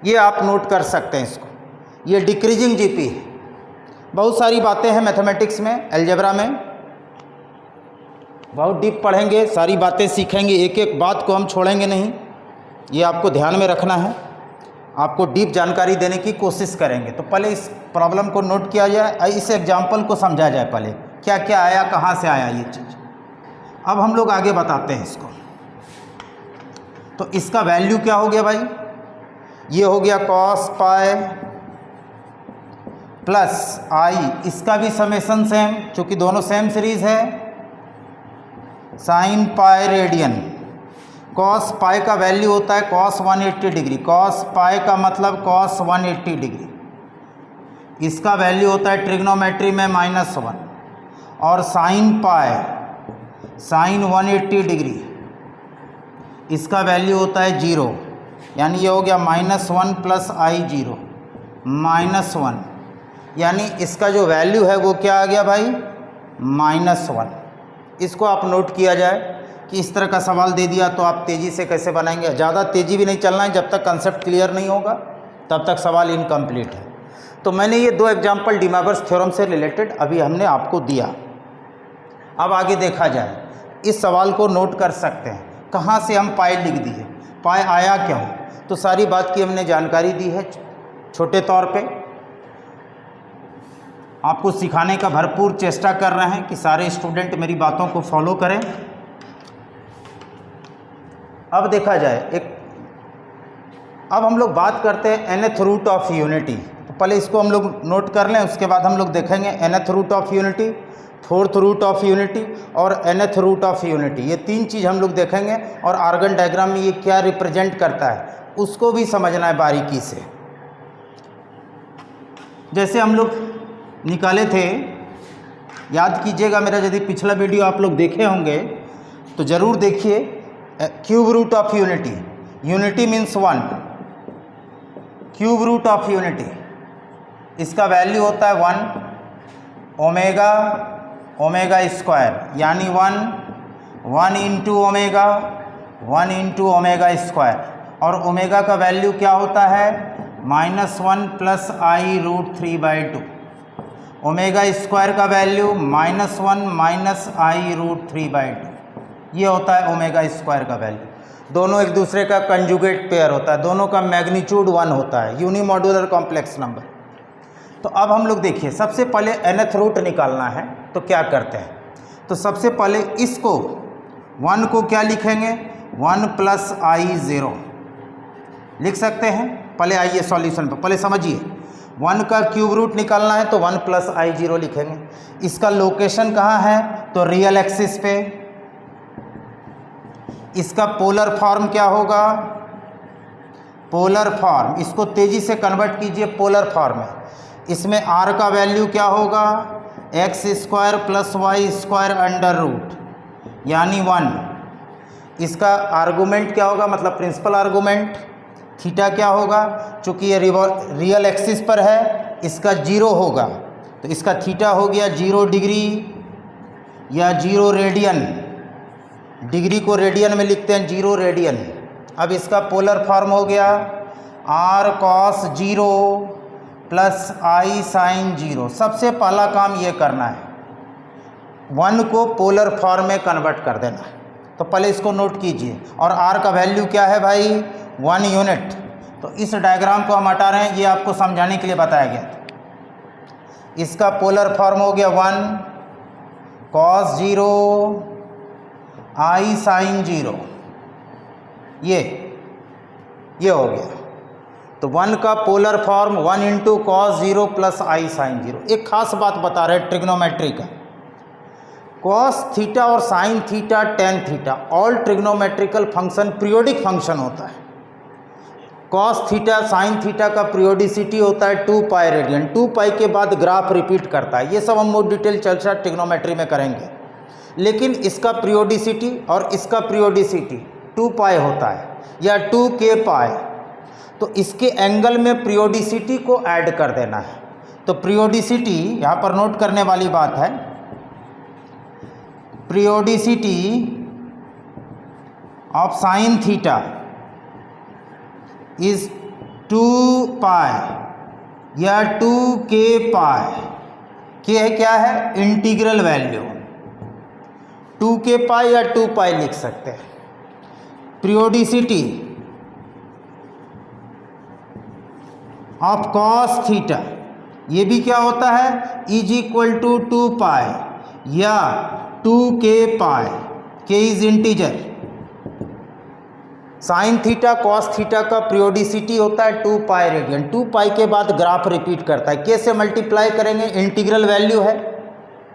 [SPEAKER 1] ये आप नोट कर सकते हैं इसको, ये डिक्रीजिंग जीपी है। बहुत सारी बातें हैं मैथमेटिक्स में, अलजेब्रा में बहुत डीप पढ़ेंगे, सारी बातें सीखेंगे, एक एक बात को हम छोड़ेंगे नहीं, ये आपको ध्यान में रखना है, आपको डीप जानकारी देने की कोशिश करेंगे। तो पहले इस प्रॉब्लम को नोट किया जाए, इस एग्जाम्पल को समझा जाए, पहले क्या क्या आया, कहाँ से आया ये चीज़। अब हम लोग आगे बताते हैं इसको। तो इसका वैल्यू क्या हो गया भाई, ये हो गया कॉस पाई प्लस आई, इसका भी समेशन सेम, चूँकि दोनों सेम सीरीज़ है, साइन पाई रेडियन। कॉस पाई का वैल्यू होता है कॉस 180 डिग्री, कॉस पाई का मतलब कॉस 180 डिग्री, इसका वैल्यू होता है ट्रिग्नोमेट्री में -1, और साइन पाई साइन 180 डिग्री, इसका वैल्यू होता है 0, यानी ये हो गया -1 प्लस आई 0 -1, यानी इसका जो वैल्यू है वो क्या आ गया भाई, -1। इसको आप नोट किया जाए कि इस तरह का सवाल दे दिया तो आप तेज़ी से कैसे बनाएंगे, ज़्यादा तेज़ी भी नहीं चलना है, जब तक कंसेप्ट क्लियर नहीं होगा तब तक सवाल इनकम्प्लीट है। तो मैंने ये 2 एग्जाम्पल डी मोइवर्स थ्योरम से रिलेटेड अभी हमने आपको दिया। अब आगे देखा जाए, इस सवाल को नोट कर सकते हैं, कहाँ से हम पाई लिख दिए, पाई आया क्यों, तो सारी बात की हमने जानकारी दी है छोटे तौर पे। आपको सिखाने का भरपूर चेष्टा कर रहे हैं कि सारे स्टूडेंट मेरी बातों को फॉलो करें। अब देखा जाए अब हम लोग बात करते हैं nth रूट ऑफ यूनिटी। तो पहले इसको हम लोग नोट कर लें, उसके बाद हम लोग देखेंगे nth root of unity, 4th root of unity और nth रूट ऑफ यूनिटी। ये 3 चीज़ हम लोग देखेंगे, और आर्गन डायग्राम में ये क्या रिप्रेजेंट करता है उसको भी समझना है बारीकी से। जैसे हम लोग निकाले थे, याद कीजिएगा, मेरा यदि पिछला वीडियो आप लोग देखे होंगे तो ज़रूर देखिए। Cube root of unity, unity means 1, cube root of unity, इसका वैल्यू होता है 1 ओमेगा स्क्वायर, यानी 1 into omega 1 into omega square, और ओमेगा का वैल्यू क्या होता है, -1 plus i root 3/2। Omega square का वैल्यू -1 माइनस आई रूट 3/2, ये होता है ओमेगा स्क्वायर का वैल्यू। दोनों एक दूसरे का कंजुगेट पेयर होता है, दोनों का मैग्नीट्यूड 1 होता है, यूनिमॉड्यूलर कॉम्प्लेक्स नंबर। तो अब हम लोग देखिए, सबसे पहले nth रूट निकालना है, तो क्या करते हैं, तो सबसे पहले इसको 1 को क्या लिखेंगे, 1 प्लस आई 0 लिख सकते हैं। पहले आइए सॉल्यूशन पर, पहले समझिए, 1 का क्यूब रूट निकालना है तो 1 प्लस आई 0 लिखेंगे। इसका लोकेशन कहाँ है, तो रियल एक्सिस पे। इसका पोलर फॉर्म क्या होगा, पोलर फॉर्म, इसको तेजी से कन्वर्ट कीजिए पोलर फॉर्म में। इसमें r का वैल्यू क्या होगा, x² plus y square under root, यानी 1। इसका आर्गूमेंट क्या होगा, मतलब प्रिंसिपल आर्गूमेंट, थीटा क्या होगा, चूँकि ये रियल एक्सिस पर है, इसका 0 होगा, तो इसका थीटा हो गया 0 डिग्री या 0 रेडियन, डिग्री को रेडियन में लिखते हैं 0 रेडियन। अब इसका पोलर फॉर्म हो गया r cos 0 प्लस आई साइन 0। सबसे पहला काम ये करना है, 1 को पोलर फॉर्म में कन्वर्ट कर देना है। तो पहले इसको नोट कीजिए, और r का वैल्यू क्या है भाई, 1 यूनिट। तो इस डायग्राम को हम हटा रहे हैं, ये आपको समझाने के लिए बताया गया था। इसका पोलर फॉर्म हो गया 1 cos 0 आई साइन 0, ये हो गया। तो 1 का polar form 1 into cos 0 plus आई साइन 0। एक खास बात बता रहे ट्रिग्नोमेट्री का, कॉस थीटा और sine theta tan theta all trigonometrical function periodic function होता है। कॉस थीटा साइन थीटा का पीरियोडिसिटी होता है 2 पाई रेडियन, 2 पाई के बाद ग्राफ रिपीट करता है। ये सब हम मोर डिटेल चर्चा ट्रिग्नोमेट्री में करेंगे, लेकिन इसका पीरियोडिसिटी और इसका पीरियोडिसिटी 2 पाई होता है या 2k पाई। तो इसके एंगल में पीरियोडिसिटी को ऐड कर देना है। तो पीरियोडिसिटी यहाँ पर नोट करने वाली बात है, periodicity of sine theta is 2 पाई या 2k पाई। के है क्या है, इंटीग्रल वैल्यू 2k पाई या 2 पाई लिख सकते हैं। पीरियोडिसिटी ऑफ कॉस थीटा, ये भी क्या होता है, इज इक्वल टू 2 पाई या 2k पाई, के is integer. Sine theta cos theta का पीरियोडिसिटी होता है 2 पाई रेडियन, 2 पाई के बाद ग्राफ रिपीट करता है। के से मल्टीप्लाई करेंगे, इंटीग्रल वैल्यू है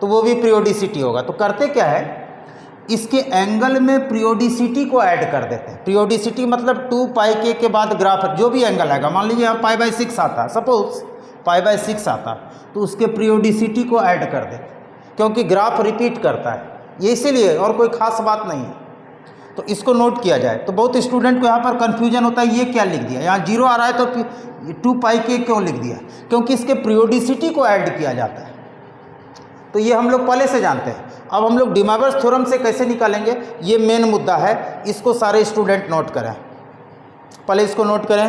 [SPEAKER 1] तो वो भी पीरियोडिसिटी होगा। तो करते क्या है, इसके एंगल में पीरियोडिसिटी को ऐड कर देते हैं। पीरियोडिसिटी मतलब 2 पाई के बाद ग्राफ जो भी एंगल आएगा, मान लीजिए यहाँ π/6 आता, सपोज π/6 आता, तो उसके पीरियोडिसिटी को ऐड कर देते हैं, क्योंकि ग्राफ रिपीट करता है, ये इसीलिए, और कोई खास बात नहीं है। तो इसको नोट किया जाए। तो बहुत स्टूडेंट को यहाँ पर कन्फ्यूजन होता है, ये क्या लिख दिया, यहाँ 0 आ रहा है तो 2 पाई के क्यों लिख दिया, क्योंकि इसके पीरियोडिसिटी को ऐड किया जाता है। तो ये हम लोग पहले से जानते हैं। अब हम लोग डिमॉर्गन थ्योरम से कैसे निकालेंगे, ये मेन मुद्दा है। इसको सारे स्टूडेंट नोट करें, पहले इसको नोट करें।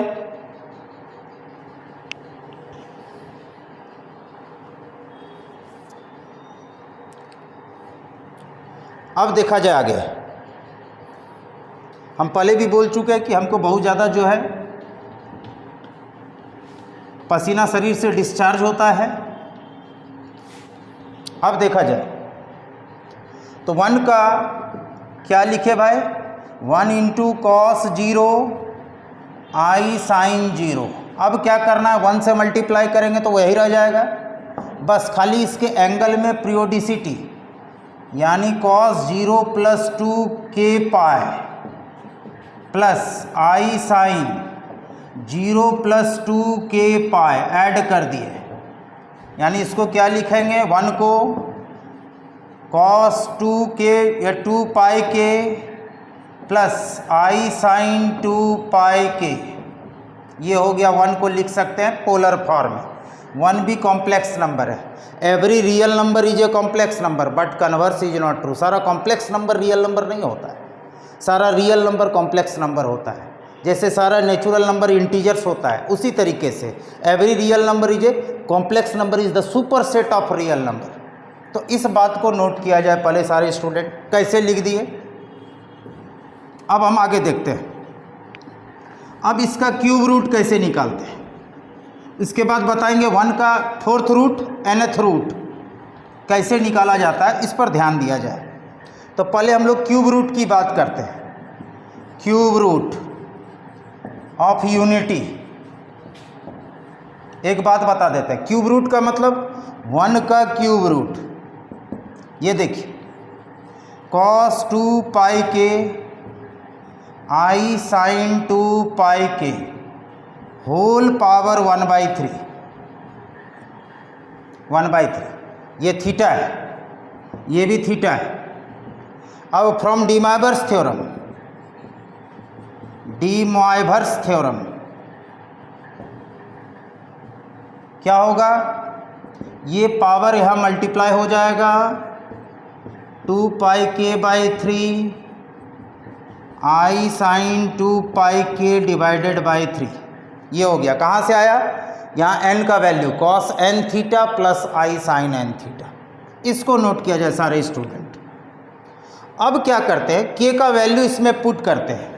[SPEAKER 1] अब देखा जाए आगे, हम पहले भी बोल चुके हैं कि हमको बहुत ज़्यादा जो है पसीना शरीर से डिस्चार्ज होता है। अब देखा जाए तो 1 का क्या लिखे भाई, 1 इंटू कॉस 0 आई साइन 0। अब क्या करना है, 1 से मल्टीप्लाई करेंगे तो वही रह जाएगा, बस खाली इसके एंगल में पीरियोडिसिटी यानी cos 0 plus 2k pi plus आई sine 0 plus 2k pi add कर दिए। यानी इसको क्या लिखेंगे, 1 को कॉस 2k या 2 पाई के प्लस आई साइन 2 पाई के, ये हो गया। 1 को लिख सकते हैं पोलर फॉर्म में। 1 भी कॉम्प्लेक्स नंबर है। Every real number is a complex number but converse is not true. सारा कॉम्प्लेक्स नंबर रियल नंबर नहीं होता है, सारा रियल नंबर कॉम्प्लेक्स नंबर होता है। जैसे सारा नेचुरल नंबर इंटीजर्स होता है, उसी तरीके से every real number is a complex number is the super set of real number. तो इस बात को नोट किया जाए पहले सारे स्टूडेंट, कैसे लिख दिए। अब हम आगे देखते हैं, अब इसका क्यूब रूट कैसे निकालते हैं, इसके बाद बताएंगे 1 का 4th रूट nth रूट कैसे निकाला जाता है, इस पर ध्यान दिया जाए। तो पहले हम लोग क्यूब रूट की बात करते हैं। क्यूब रूट ऑफ यूनिटी, एक बात बता देते हैं, क्यूब रूट का मतलब 1 का क्यूब रूट। ये देखिए cos 2 पाई के आई साइन 2 पाई के होल पावर 1/3, 1/3। ये थीटा है, ये भी थीटा है। अब from D Moivre's theorem, D Moivre's theorem क्या होगा, ये पावर यहाँ मल्टीप्लाई हो जाएगा 2 पाई के बाई 3 आई साइन 2 पाई के डिवाइडेड बाई 3। ये हो गया। कहाँ से आया, यहाँ n का value cos n theta plus आई साइन n थीटा। इसको नोट किया जाए सारे स्टूडेंट। अब क्या करते हैं, k का वैल्यू इसमें पुट करते हैं,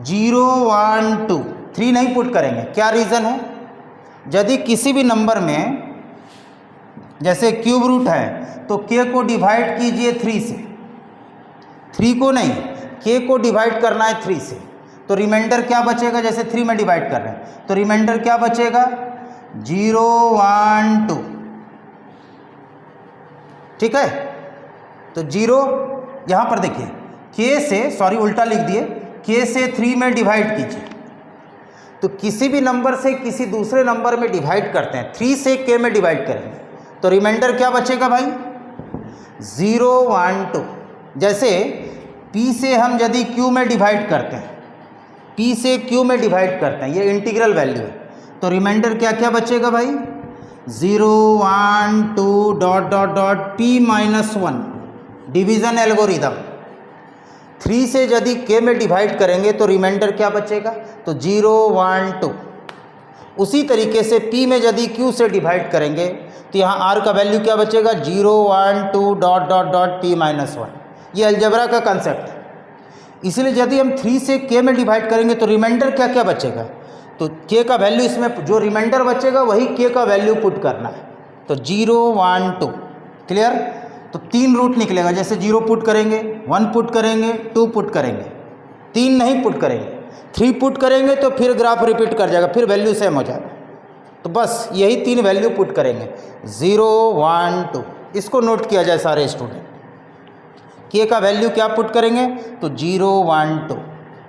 [SPEAKER 1] 0 1 2 3 नहीं पुट करेंगे। क्या रीज़न है, यदि किसी भी नंबर में जैसे क्यूब रूट है तो k को डिवाइड कीजिए 3 से, 3 को नहीं, k को डिवाइड करना है 3 से। तो रिमाइंडर क्या बचेगा, जैसे 3 में डिवाइड कर रहे हैं तो रिमाइंडर क्या बचेगा 0 1 2, ठीक है। तो 0 यहाँ पर देखिए k से, सॉरी उल्टा लिख दिए, k से 3 में डिवाइड कीजिए। तो किसी भी नंबर से किसी दूसरे नंबर में डिवाइड करते हैं, 3 से k में डिवाइड करेंगे तो रिमाइंडर क्या बचेगा भाई 0 1 2। जैसे p से हम यदि q में डिवाइड करते हैं, p से q में डिवाइड करते हैं, ये इंटीग्रल वैल्यू है, तो रिमाइंडर क्या क्या बचेगा भाई 0 1 2 dot dot dot p minus 1, division algorithm. 3 से यदि k में डिवाइड करेंगे तो रिमाइंडर क्या बचेगा, तो 0 1 2। उसी तरीके से p में यदि q से डिवाइड करेंगे तो यहाँ r का वैल्यू क्या बचेगा 0 1 2 dot dot dot p minus 1। ये अलजेब्रा का कंसेप्ट है। इसलिए यदि हम 3 से k में डिवाइड करेंगे तो रिमाइंडर क्या क्या बचेगा, तो k का वैल्यू, इसमें जो रिमाइंडर बचेगा वही k का वैल्यू पुट करना है। तो 0 1 2 क्लियर। तो 3 रूट निकलेगा, जैसे 0 पुट करेंगे, 1 पुट करेंगे, 2 पुट करेंगे, 3 नहीं पुट करेंगे, 3 पुट करेंगे तो फिर ग्राफ रिपीट कर जाएगा, फिर वैल्यू सेम हो जाएगा। तो बस यही 3 वैल्यू पुट करेंगे 0 1 2। इसको नोट किया जाए सारे स्टूडेंट। k का वैल्यू क्या पुट करेंगे, तो 0 1 2।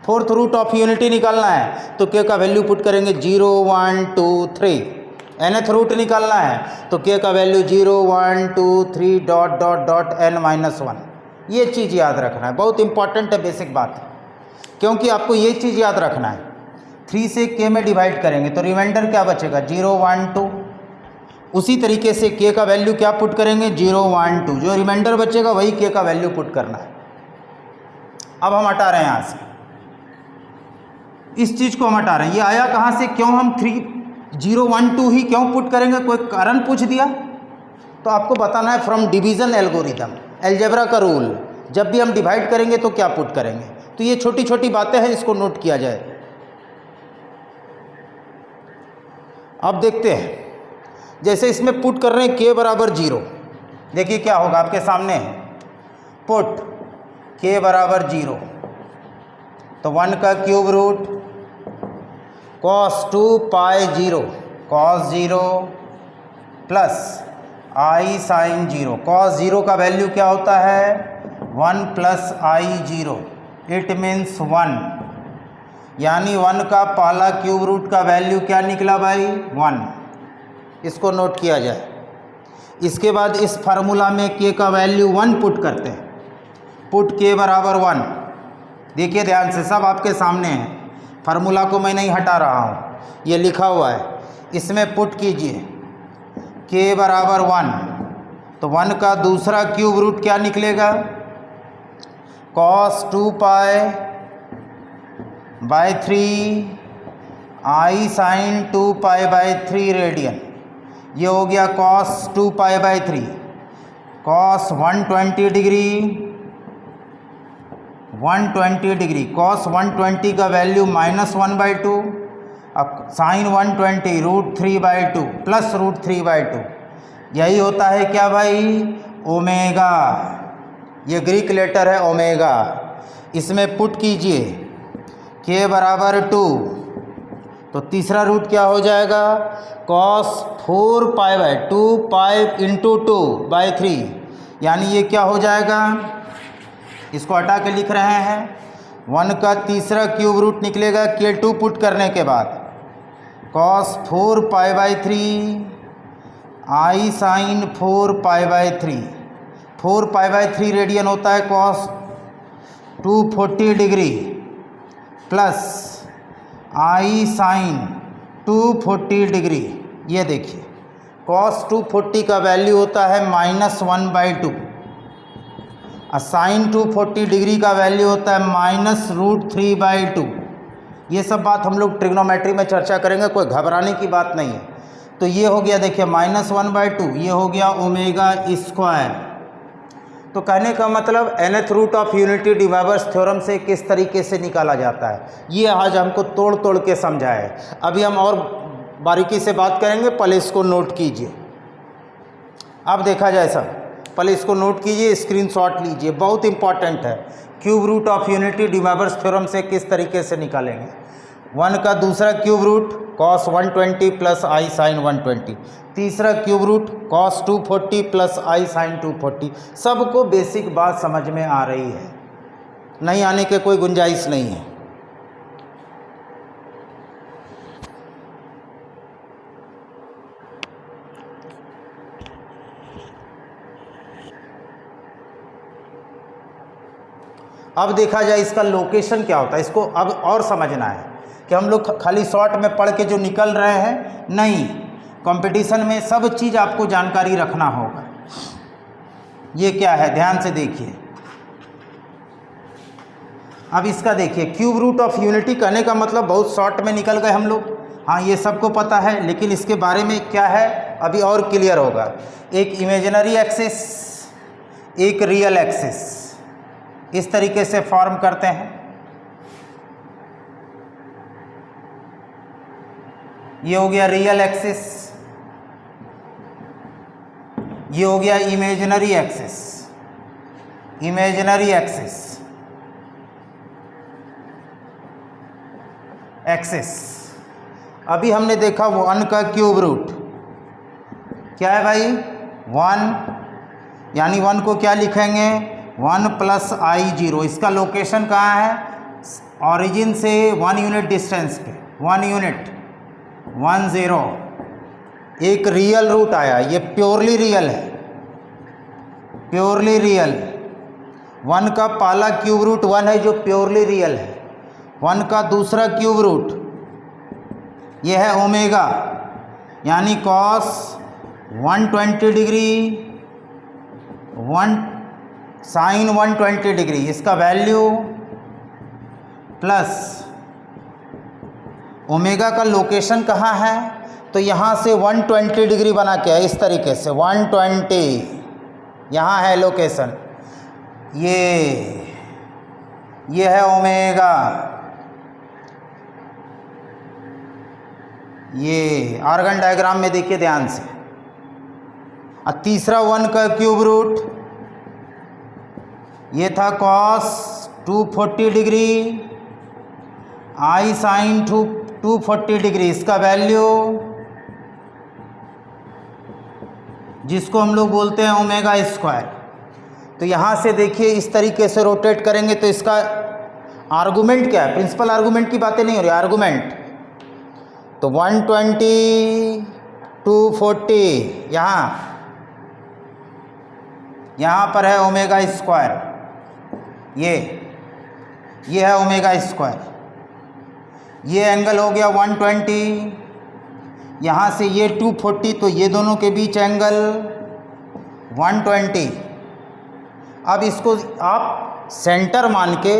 [SPEAKER 1] फोर्थ रूट ऑफ यूनिटी निकालना है तो k का वैल्यू पुट करेंगे 0 1 2 3। nth रूट निकालना है तो k का value 0 1 2 3 dot dot dot n minus 1। ये चीज़ याद रखना है, बहुत इंपॉर्टेंट है, बेसिक बात है, क्योंकि आपको ये चीज़ याद रखना है। 3 से k में डिवाइड करेंगे तो रिमाइंडर क्या बचेगा 0 1 2। उसी तरीके से k का वैल्यू क्या पुट करेंगे 0 1 2, जो रिमाइंडर बचेगा वही k का वैल्यू पुट करना है। अब हम हटा रहे हैं यहाँ से, इस चीज़ को हम हटा रहे हैं। ये आया कहाँ से, क्यों हम 0 1 2 ही क्यों पुट करेंगे, कोई कारण पूछ दिया तो आपको बताना है फ्रॉम डिवीज़न एल्गोरिदम, अलजेब्रा का रूल। जब भी हम डिवाइड करेंगे तो क्या पुट करेंगे, तो ये छोटी छोटी बातें हैं, इसको नोट किया जाए। अब देखते हैं, जैसे इसमें पुट कर रहे हैं k बराबर 0, देखिए क्या होगा आपके सामने है, पुट k बराबर 0 तो 1 का cube root cos 2 pi 0 cos 0 plus i sine 0। cos 0 का वैल्यू क्या होता है 1 प्लस i 0, इट मीन्स 1, यानी 1 का पहला क्यूब रूट का वैल्यू क्या निकला भाई 1। इसको नोट किया जाए। इसके बाद इस फार्मूला में k का वैल्यू 1 पुट करते हैं, पुट k बराबर 1। देखिए ध्यान से, सब आपके सामने है, फार्मूला को मैं नहीं हटा रहा हूँ, ये लिखा हुआ है, इसमें पुट कीजिए k बराबर 1, तो 1 का दूसरा क्यूब रूट क्या निकलेगा cos 2 pi by 3 i sine 2 pi by 3 radian. ये हो गया cos 2 pi by 3, cos 120 degree 120 degree, cos 120 का वैल्यू -1/2, अब साइन 120 √3/2 प्लस √3/2, यही होता है क्या भाई ओमेगा। ये ग्रीक लेटर है ओमेगा। इसमें पुट कीजिए k बराबर 2, तो तीसरा रूट क्या हो जाएगा cos 4 pi by 2 pi into 2/3, यानी ये क्या हो जाएगा, इसको हटा के लिख रहे हैं 1 का तीसरा क्यूब रूट निकलेगा k2 पुट करने के बाद cos 4 pi by 3 i sine 4 pi by 3। 4 pi by 3 radian होता है cos 240 degree plus i sine 240 degree. ये देखिए cos 240 का वैल्यू होता है -1/2 और साइन 240 डिग्री का वैल्यू होता है -√3/2। ये सब बात हम लोग ट्रिग्नोमेट्री में चर्चा करेंगे, कोई घबराने की बात नहीं है। तो ये हो गया देखिए -1/2, ये हो गया ओमेगा स्क्वायर। तो कहने का मतलब nth root of unity de Moivre's theorem से किस तरीके से निकाला जाता है, ये आज हमको तोड़ तोड़ के समझा है। अभी हम और बारीकी से बात करेंगे, पहले इसको नोट कीजिए। अब देखा जाए सब, पहले इसको नोट कीजिए, स्क्रीनशॉट लीजिए, बहुत इंपॉर्टेंट है। Cube root of unity De Morgan's theorem से किस तरीके से निकालेंगे। 1 का दूसरा क्यूब रूट cos 120 प्लस आई साइन 120, तीसरा क्यूब रूट cos 240 प्लस आई साइन 240। सबको बेसिक बात समझ में आ रही है, नहीं आने के कोई गुंजाइश नहीं है। अब देखा जाए इसका लोकेशन क्या होता है, इसको अब और समझना है कि हम लोग खाली शॉर्ट में पढ़ के जो निकल रहे हैं, नहीं, कंपटीशन में सब चीज़ आपको जानकारी रखना होगा। ये क्या है, ध्यान से देखिए। अब इसका देखिए, क्यूब रूट ऑफ यूनिटी कहने का मतलब बहुत शॉर्ट में निकल गए हम लोग। हाँ, ये सबको पता है, लेकिन इसके बारे में क्या है अभी और क्लियर होगा। एक इमेजिनरी एक्सिस, एक रियल एक्सिस, इस तरीके से फॉर्म करते हैं। ये हो गया रियल एक्सिस, ये हो गया imaginary axis. Imaginary axis axis अभी हमने देखा 1 का क्यूब रूट क्या है भाई, 1, यानी 1 को क्या लिखेंगे, 1 प्लस आई 0। इसका लोकेशन कहाँ है, ऑरिजिन से 1 यूनिट डिस्टेंस पे, 1 यूनिट 1 0। एक रियल रूट आया, ये प्योरली रियल है, प्योरली रियल। 1 का पहला क्यूब रूट 1 है जो प्योरली रियल है। 1 का दूसरा क्यूब रूट ये है ओमेगा, यानी कॉस 120 डिग्री 1 साइन 120 डिग्री, इसका वैल्यू प्लस ओमेगा का लोकेशन कहाँ है, तो यहाँ से 120 डिग्री बना के है, इस तरीके से 120 यहाँ है लोकेशन। ये है ओमेगा, ये आर्गन डायग्राम में देखिए ध्यान से। और तीसरा 1 का क्यूब रूट ये था cos 240 degree i sine 240 degree, इसका वैल्यू जिसको हम लोग बोलते हैं ओमेगा स्क्वायर। तो यहाँ से देखिए इस तरीके से रोटेट करेंगे तो इसका आर्गुमेंट क्या है, प्रिंसिपल आर्गुमेंट की बातें नहीं हो रही, आर्गुमेंट। तो 120 240 यहाँ पर है ओमेगा स्क्वायर, ये है ओमेगा स्क्वायर। ये एंगल हो गया 120, यहाँ से ये 240, तो ये दोनों के बीच एंगल 120। अब इसको आप सेंटर मान के,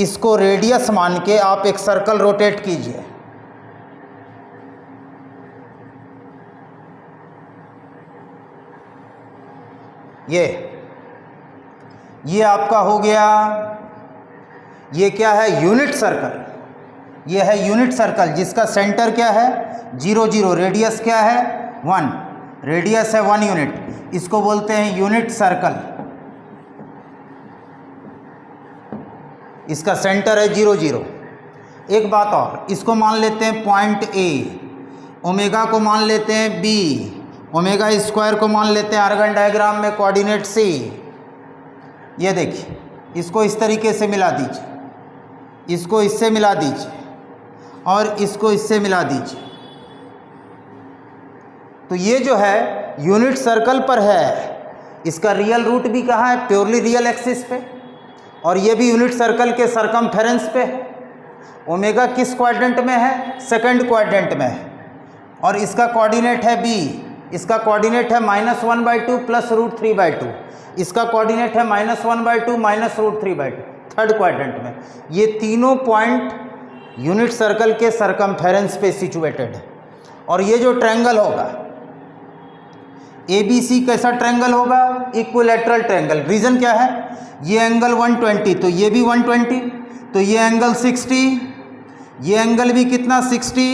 [SPEAKER 1] इसको रेडियस मान के आप एक सर्कल रोटेट कीजिए। ये आपका हो गया, ये क्या है, यूनिट सर्कल। ये है यूनिट सर्कल जिसका सेंटर क्या है 0 0, रेडियस क्या है 1, रेडियस है 1 यूनिट, इसको बोलते हैं यूनिट सर्कल। इसका सेंटर है 0 0। एक बात और, इसको मान लेते हैं पॉइंट A, ओमेगा को मान लेते हैं B, ओमेगा स्क्वायर को मान लेते हैं आर्गन डायग्राम में कोऑर्डिनेट C। ये देखिए, इसको इस तरीके से मिला दीजिए, इसको इससे मिला दीजिए और इसको इससे मिला दीजिए। तो ये जो है यूनिट सर्कल पर है, इसका रियल रूट भी कहाँ है, प्योरली रियल एक्सिस पे, और ये भी यूनिट सर्कल के सरकमफेरेंस पे है। ओमेगा किस क्वाड्रेंट में है, सेकंड क्वाड्रेंट में है, और इसका कोऑर्डिनेट है B, इसका कोऑर्डिनेट है -1/2 प्लस √3/2, इसका कोऑर्डिनेट है -1/2 माइनस √3/2, थर्ड क्वाड्रेंट में। ये तीनों पॉइंट यूनिट सर्कल के सरकमफेरेंस पे सिचुएटेड है। और ये जो ट्रायंगल होगा ABC कैसा ट्रायंगल होगा, इक्विलैटरल ट्रायंगल। रीजन क्या है, ये एंगल 120 तो ये भी 120, तो ये एंगल 60, ये एंगल भी कितना 60,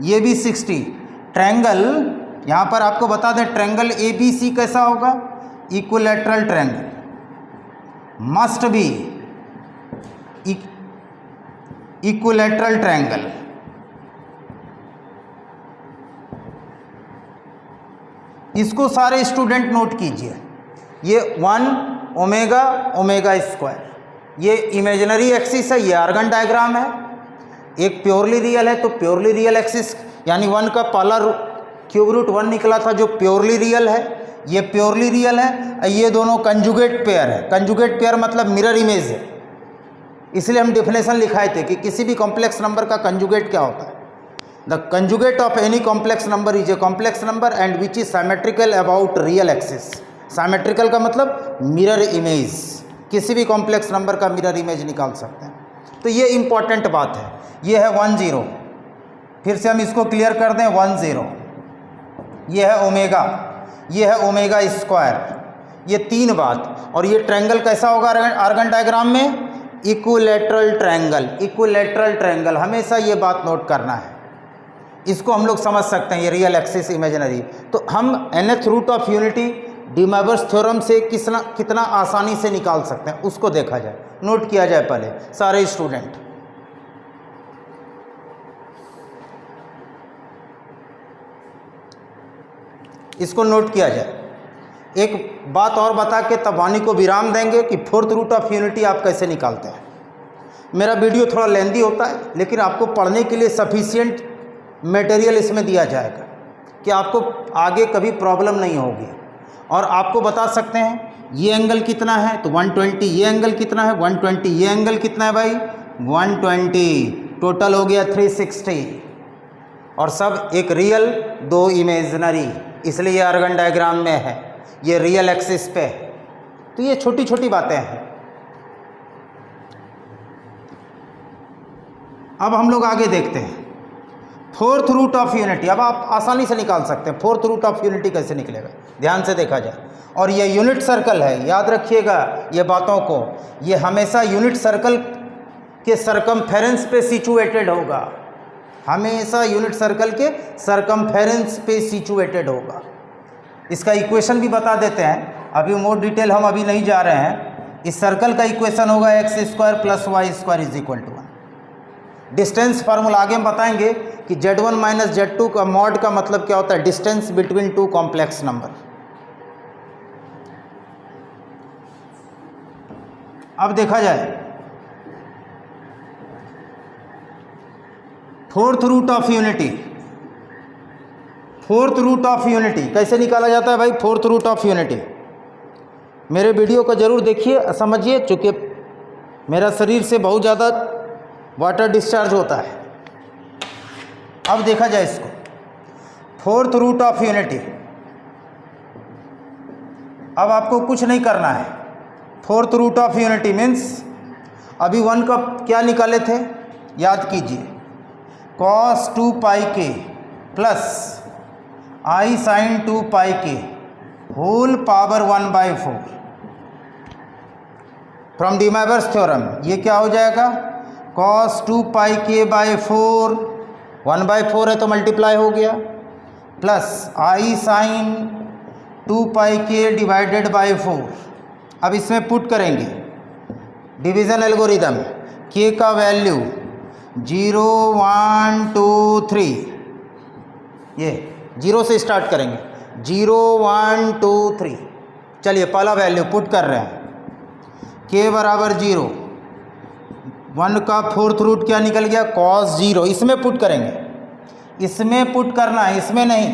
[SPEAKER 1] ये भी 60। ट्रायंगल यहाँ पर आपको बता दें, ट्रायंगल ABC कैसा होगा, equilateral triangle must be equilateral triangle. इसको सारे स्टूडेंट नोट कीजिए। ये 1 ओमेगा ओमेगा स्क्वायर, ये इमेजिनरी एक्सिस है, ये आर्गन डायग्राम है। एक प्योरली रियल है तो प्योरली रियल एक्सिस यानी 1 का पहला क्यूब रूट 1 निकला था जो प्योरली रियल है, ये प्योरली रियल है। ये दोनों कंजुगेट पेयर है। कंजुगेट पेयर मतलब मिरर इमेज है, इसलिए हम डेफिनेशन लिखाए थे कि किसी भी कॉम्प्लेक्स नंबर का कंजुगेट क्या होता है। The conjugate of any complex number is a complex number and which is symmetrical about real axis. Symmetrical का मतलब मिरर इमेज, किसी भी कॉम्प्लेक्स नंबर का मिरर इमेज निकाल सकते हैं। तो ये इंपॉर्टेंट बात है। ये है 1 0, फिर से हम इसको क्लियर कर दें 1 0। ये है ओमेगा, ये है ओमेगा स्क्वायर, ये 3 बात। और ये ट्रायंगल कैसा होगा आर्गन डायग्राम में? Equilateral triangle. इक्विलैटरल ट्रायंगल, हमेशा ये बात नोट करना है, इसको हम लोग समझ सकते हैं। ये रियल एक्सिस इमेजिनरी, तो हम nth root of unity de Moivre's theorem से कितना आसानी से निकाल सकते हैं उसको देखा जाए, नोट किया जाए पहले सारे स्टूडेंट। इसको नोट किया जाए। एक बात और बता के तब वाणी को विराम देंगे कि 4th रूट ऑफ यूनिटी आप कैसे निकालते हैं। मेरा वीडियो थोड़ा लेंदी होता है, लेकिन आपको पढ़ने के लिए सफिशिएंट मटेरियल इसमें दिया जाएगा कि आपको आगे कभी प्रॉब्लम नहीं होगी। और आपको बता सकते हैं ये एंगल कितना है तो 120, ये एंगल कितना है 120, ये एंगल कितना है भाई 120, टोटल हो गया 360। और सब एक रियल, 2 इमेजिनरी, इसलिए ये आर्गन डायग्राम में है, ये रियल एक्सिस पे है। तो ये छोटी छोटी बातें हैं। अब हम लोग आगे देखते हैं 4th रूट ऑफ यूनिटी। अब आप आसानी से निकाल सकते हैं 4th रूट ऑफ यूनिटी कैसे निकलेगा, ध्यान से देखा जाए। और ये यूनिट सर्कल है, याद रखिएगा ये बातों को। ये हमेशा यूनिट सर्कल के सरकमफेरेंस पे सिचुएटेड होगा, हमेशा यूनिट सर्कल के सरकमफेरेंस पे सिचुएटेड होगा। इसका इक्वेशन भी बता देते हैं, अभी मोर डिटेल हम अभी नहीं जा रहे हैं। इस सर्कल का इक्वेशन होगा x² + y² = 1। डिस्टेंस फार्मूला आगे हम बताएंगे कि Z1 - Z2 का मॉड का मतलब क्या होता है, डिस्टेंस बिटवीन 2 कॉम्प्लेक्स नंबर। अब देखा जाए 4th root of unity. 4th root of unity कैसे निकाला जाता है भाई? 4th रूट ऑफ यूनिटी मेरे वीडियो को जरूर देखिए, समझिए, चूँकि मेरा शरीर से बहुत ज़्यादा वाटर डिस्चार्ज होता है। अब देखा जाए इसको 4th रूट ऑफ यूनिटी। अब आपको कुछ नहीं करना है। 4th root of unity means अभी 1 का क्या निकाले थे, याद कीजिए, cos 2πk plus I sin 2πk whole power 1/4 from de Moivre's theorem. ये क्या हो जाएगा cos 2πk/4, 1/4 है तो मल्टीप्लाई हो गया, प्लस I sin 2πk / 4। अब इसमें पुट करेंगे डिवीज़न एल्गोरिदम, k का वैल्यू 0 1 2 3, ये 0 से स्टार्ट करेंगे, 0 1 2 3। चलिए पहला वैल्यू पुट कर रहे हैं, k बराबर 0, 1 का 4th रूट क्या निकल गया cos 0, इसमें पुट करेंगे, इसमें पुट करना है, इसमें नहीं,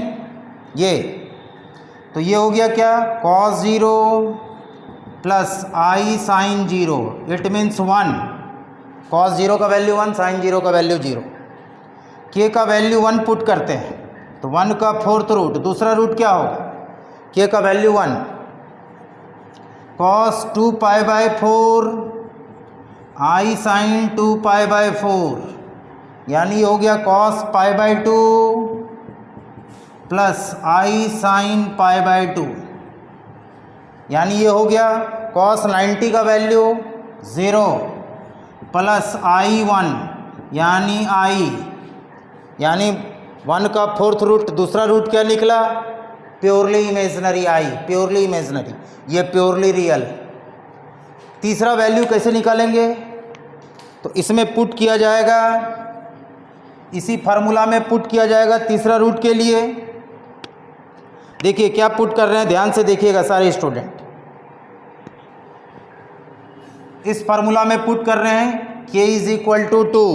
[SPEAKER 1] ये तो ये हो गया क्या cos 0 plus I sin 0, it means 1, cos 0 का वैल्यू 1, sin 0 का वैल्यू 0, k का वैल्यू 1 पुट करते हैं तो 1 का 4th रूट, दूसरा रूट क्या होगा k का वैल्यू 1, cos 2π/4 I sin 2π/4, यानी हो गया cos π/2 प्लस I sin π/2, यानी ये हो गया cos 90 का वैल्यू 0 प्लस I1 यानी I, यानी 1 का 4th रूट, दूसरा रूट क्या निकला प्योरली इमेजनरी आई, प्योरली इमेजनरी, ये प्योरली रियल। तीसरा वैल्यू कैसे निकालेंगे, तो इसमें पुट किया जाएगा, इसी फार्मूला में पुट किया जाएगा तीसरा रूट के लिए। देखिए क्या पुट कर रहे हैं, ध्यान से देखिएगा सारे स्टूडेंट। इस फार्मूला में पुट कर रहे हैं k is equal to 2,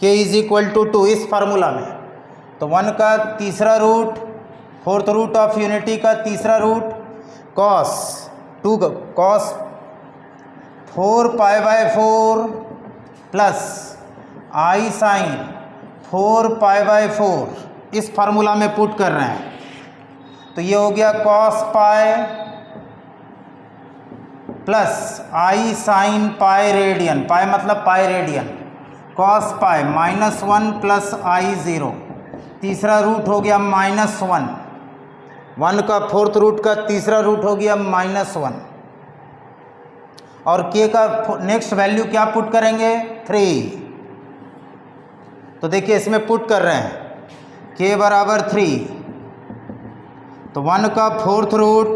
[SPEAKER 1] k is equal to 2 इस फार्मूला में। तो 1 का तीसरा root, fourth root of unity का तीसरा root, cos 2 cos 4 pi by 4 plus I sine 4 pi by 4 इस फार्मूला में पुट कर रहे हैं। तो ये हो गया कॉस पाई प्लस आई साइन पाई रेडियन, पाई मतलब pi radian, cos pi -1 plus i 0, तीसरा रूट हो गया -1, 1 का फोर्थ रूट का तीसरा रूट हो गया -1, और k का नेक्स्ट वैल्यू क्या पुट करेंगे 3। तो देखिए इसमें पुट कर रहे हैं k बराबर 3, तो 1 का fourth root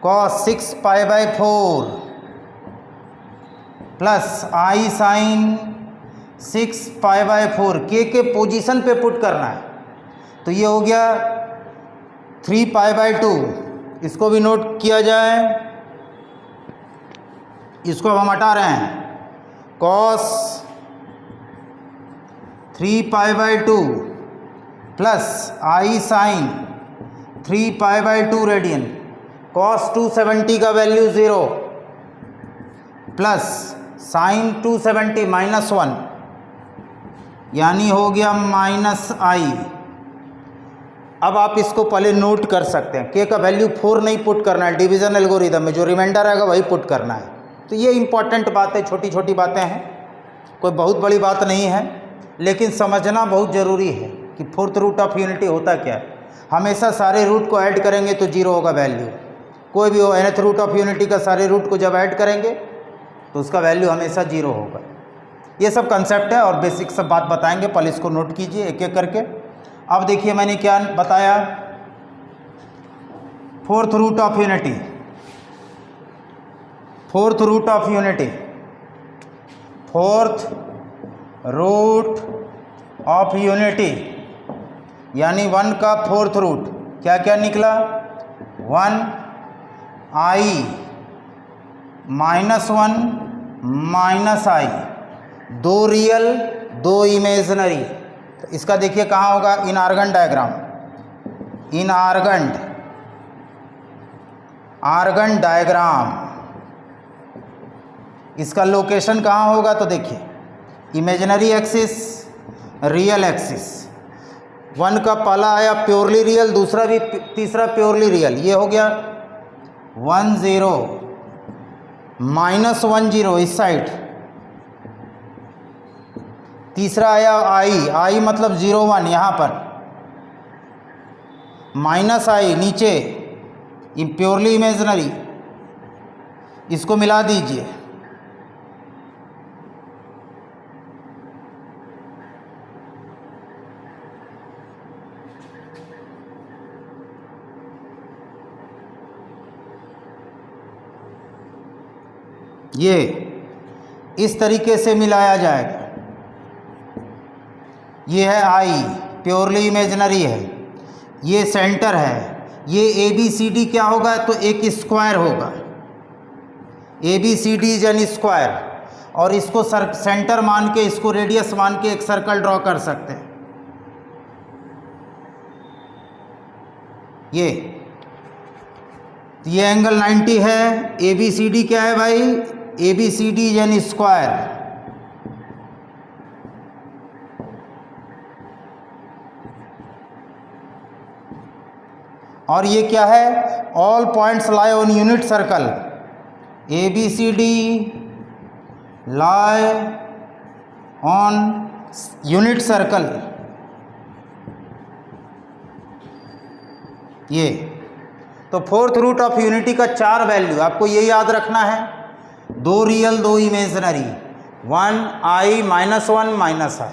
[SPEAKER 1] cos 6 pi by 4 plus I sine 6 pi by 4, k के पोजीशन पे पुट करना है। तो ये हो गया 3 पाई बाय 2, इसको भी नोट किया जाए, इसको अब हम हटा रहे हैं, cos 3 pi by 2 plus I sine 3 pi by 2 radian, cos 270 का वैल्यू 0 प्लस साइन 270 -1, यानी हो गया -i। अब आप इसको पहले नोट कर सकते हैं, k का वैल्यू 4 नहीं पुट करना है, डिवीज़न एल्गोरिदम में जो रिमाइंडर आएगा वही पुट करना है। तो ये इंपॉर्टेंट बातें, छोटी छोटी बातें हैं, कोई बहुत बड़ी बात नहीं है, लेकिन समझना बहुत ज़रूरी है कि फोर्थ रूट ऑफ यूनिटी होता क्या है। हमेशा सारे रूट को ऐड करेंगे तो 0 होगा वैल्यू, कोई भी हो nth रूट ऑफ यूनिटी का सारे रूट को जब ऐड करेंगे तो उसका वैल्यू हमेशा 0 होगा। ये सब कंसेप्ट है और बेसिक सब बात बताएंगे, पहले इसको नोट कीजिए एक एक करके। अब देखिए मैंने क्या बताया, fourth root of unity, fourth root of unity, fourth root of unity यानी 1 का फोर्थ रूट क्या क्या निकला, 1 i -1 -i, 2 रियल 2 इमेजनरी। तो इसका देखिए कहाँ होगा, इनआर्गन डायग्राम, आर्गन डायग्राम, इसका लोकेशन कहाँ होगा, तो देखिए इमेजिनरी एक्सिस, रियल एक्सिस। 1 का पहला आया प्योरली रियल, दूसरा भी तीसरा प्योरली रियल, ये हो गया 1 0 -1 0 इस साइड, तीसरा आया आई मतलब 0 1 यहाँ पर, -i नीचे प्योरली इमेजनरी, इसको मिला दीजिए, ये इस तरीके से मिलाया जाएगा। ये है आई, प्योरली इमेजनरी है, ये सेंटर है, ये ABCD क्या होगा, तो एक स्क्वायर होगा, ABCD इज एन स्क्वायर, और इसको सेंटर मान के, इसको रेडियस मान के एक सर्कल ड्रॉ कर सकते हैं। ये एंगल 90 है, ABCD क्या है भाई, ABCD इज एन स्क्वायर, और ये क्या है, all points lie on unit circle, ABCD lie on unit circle. ये तो फोर्थ रूट ऑफ यूनिटी का 4 वैल्यू आपको ये याद रखना है, 2 रियल 2 इमेजनरी, 1 i -1 -i,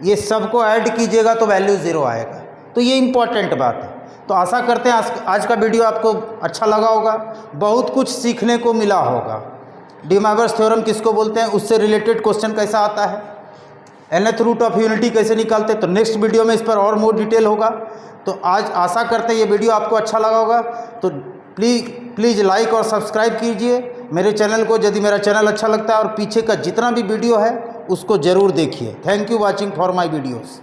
[SPEAKER 1] ये सबको ऐड कीजिएगा तो वैल्यू 0 आएगा। तो ये इम्पॉर्टेंट बात है। तो आशा करते हैं आज का वीडियो आपको अच्छा लगा होगा, बहुत कुछ सीखने को मिला होगा। डी मोइगर्स थ्योरम किसको बोलते हैं, उससे रिलेटेड क्वेश्चन कैसा आता है, nth रूट ऑफ यूनिटी कैसे निकालते हैं, तो नेक्स्ट वीडियो में इस पर और मोर डिटेल होगा। तो आज आशा करते हैं ये वीडियो आपको अच्छा लगा होगा। तो प्लीज़ लाइक और सब्सक्राइब कीजिए मेरे चैनल को, यदि मेरा चैनल अच्छा लगता है, और पीछे का जितना भी वीडियो है उसको ज़रूर देखिए। Thank you watching for my videos.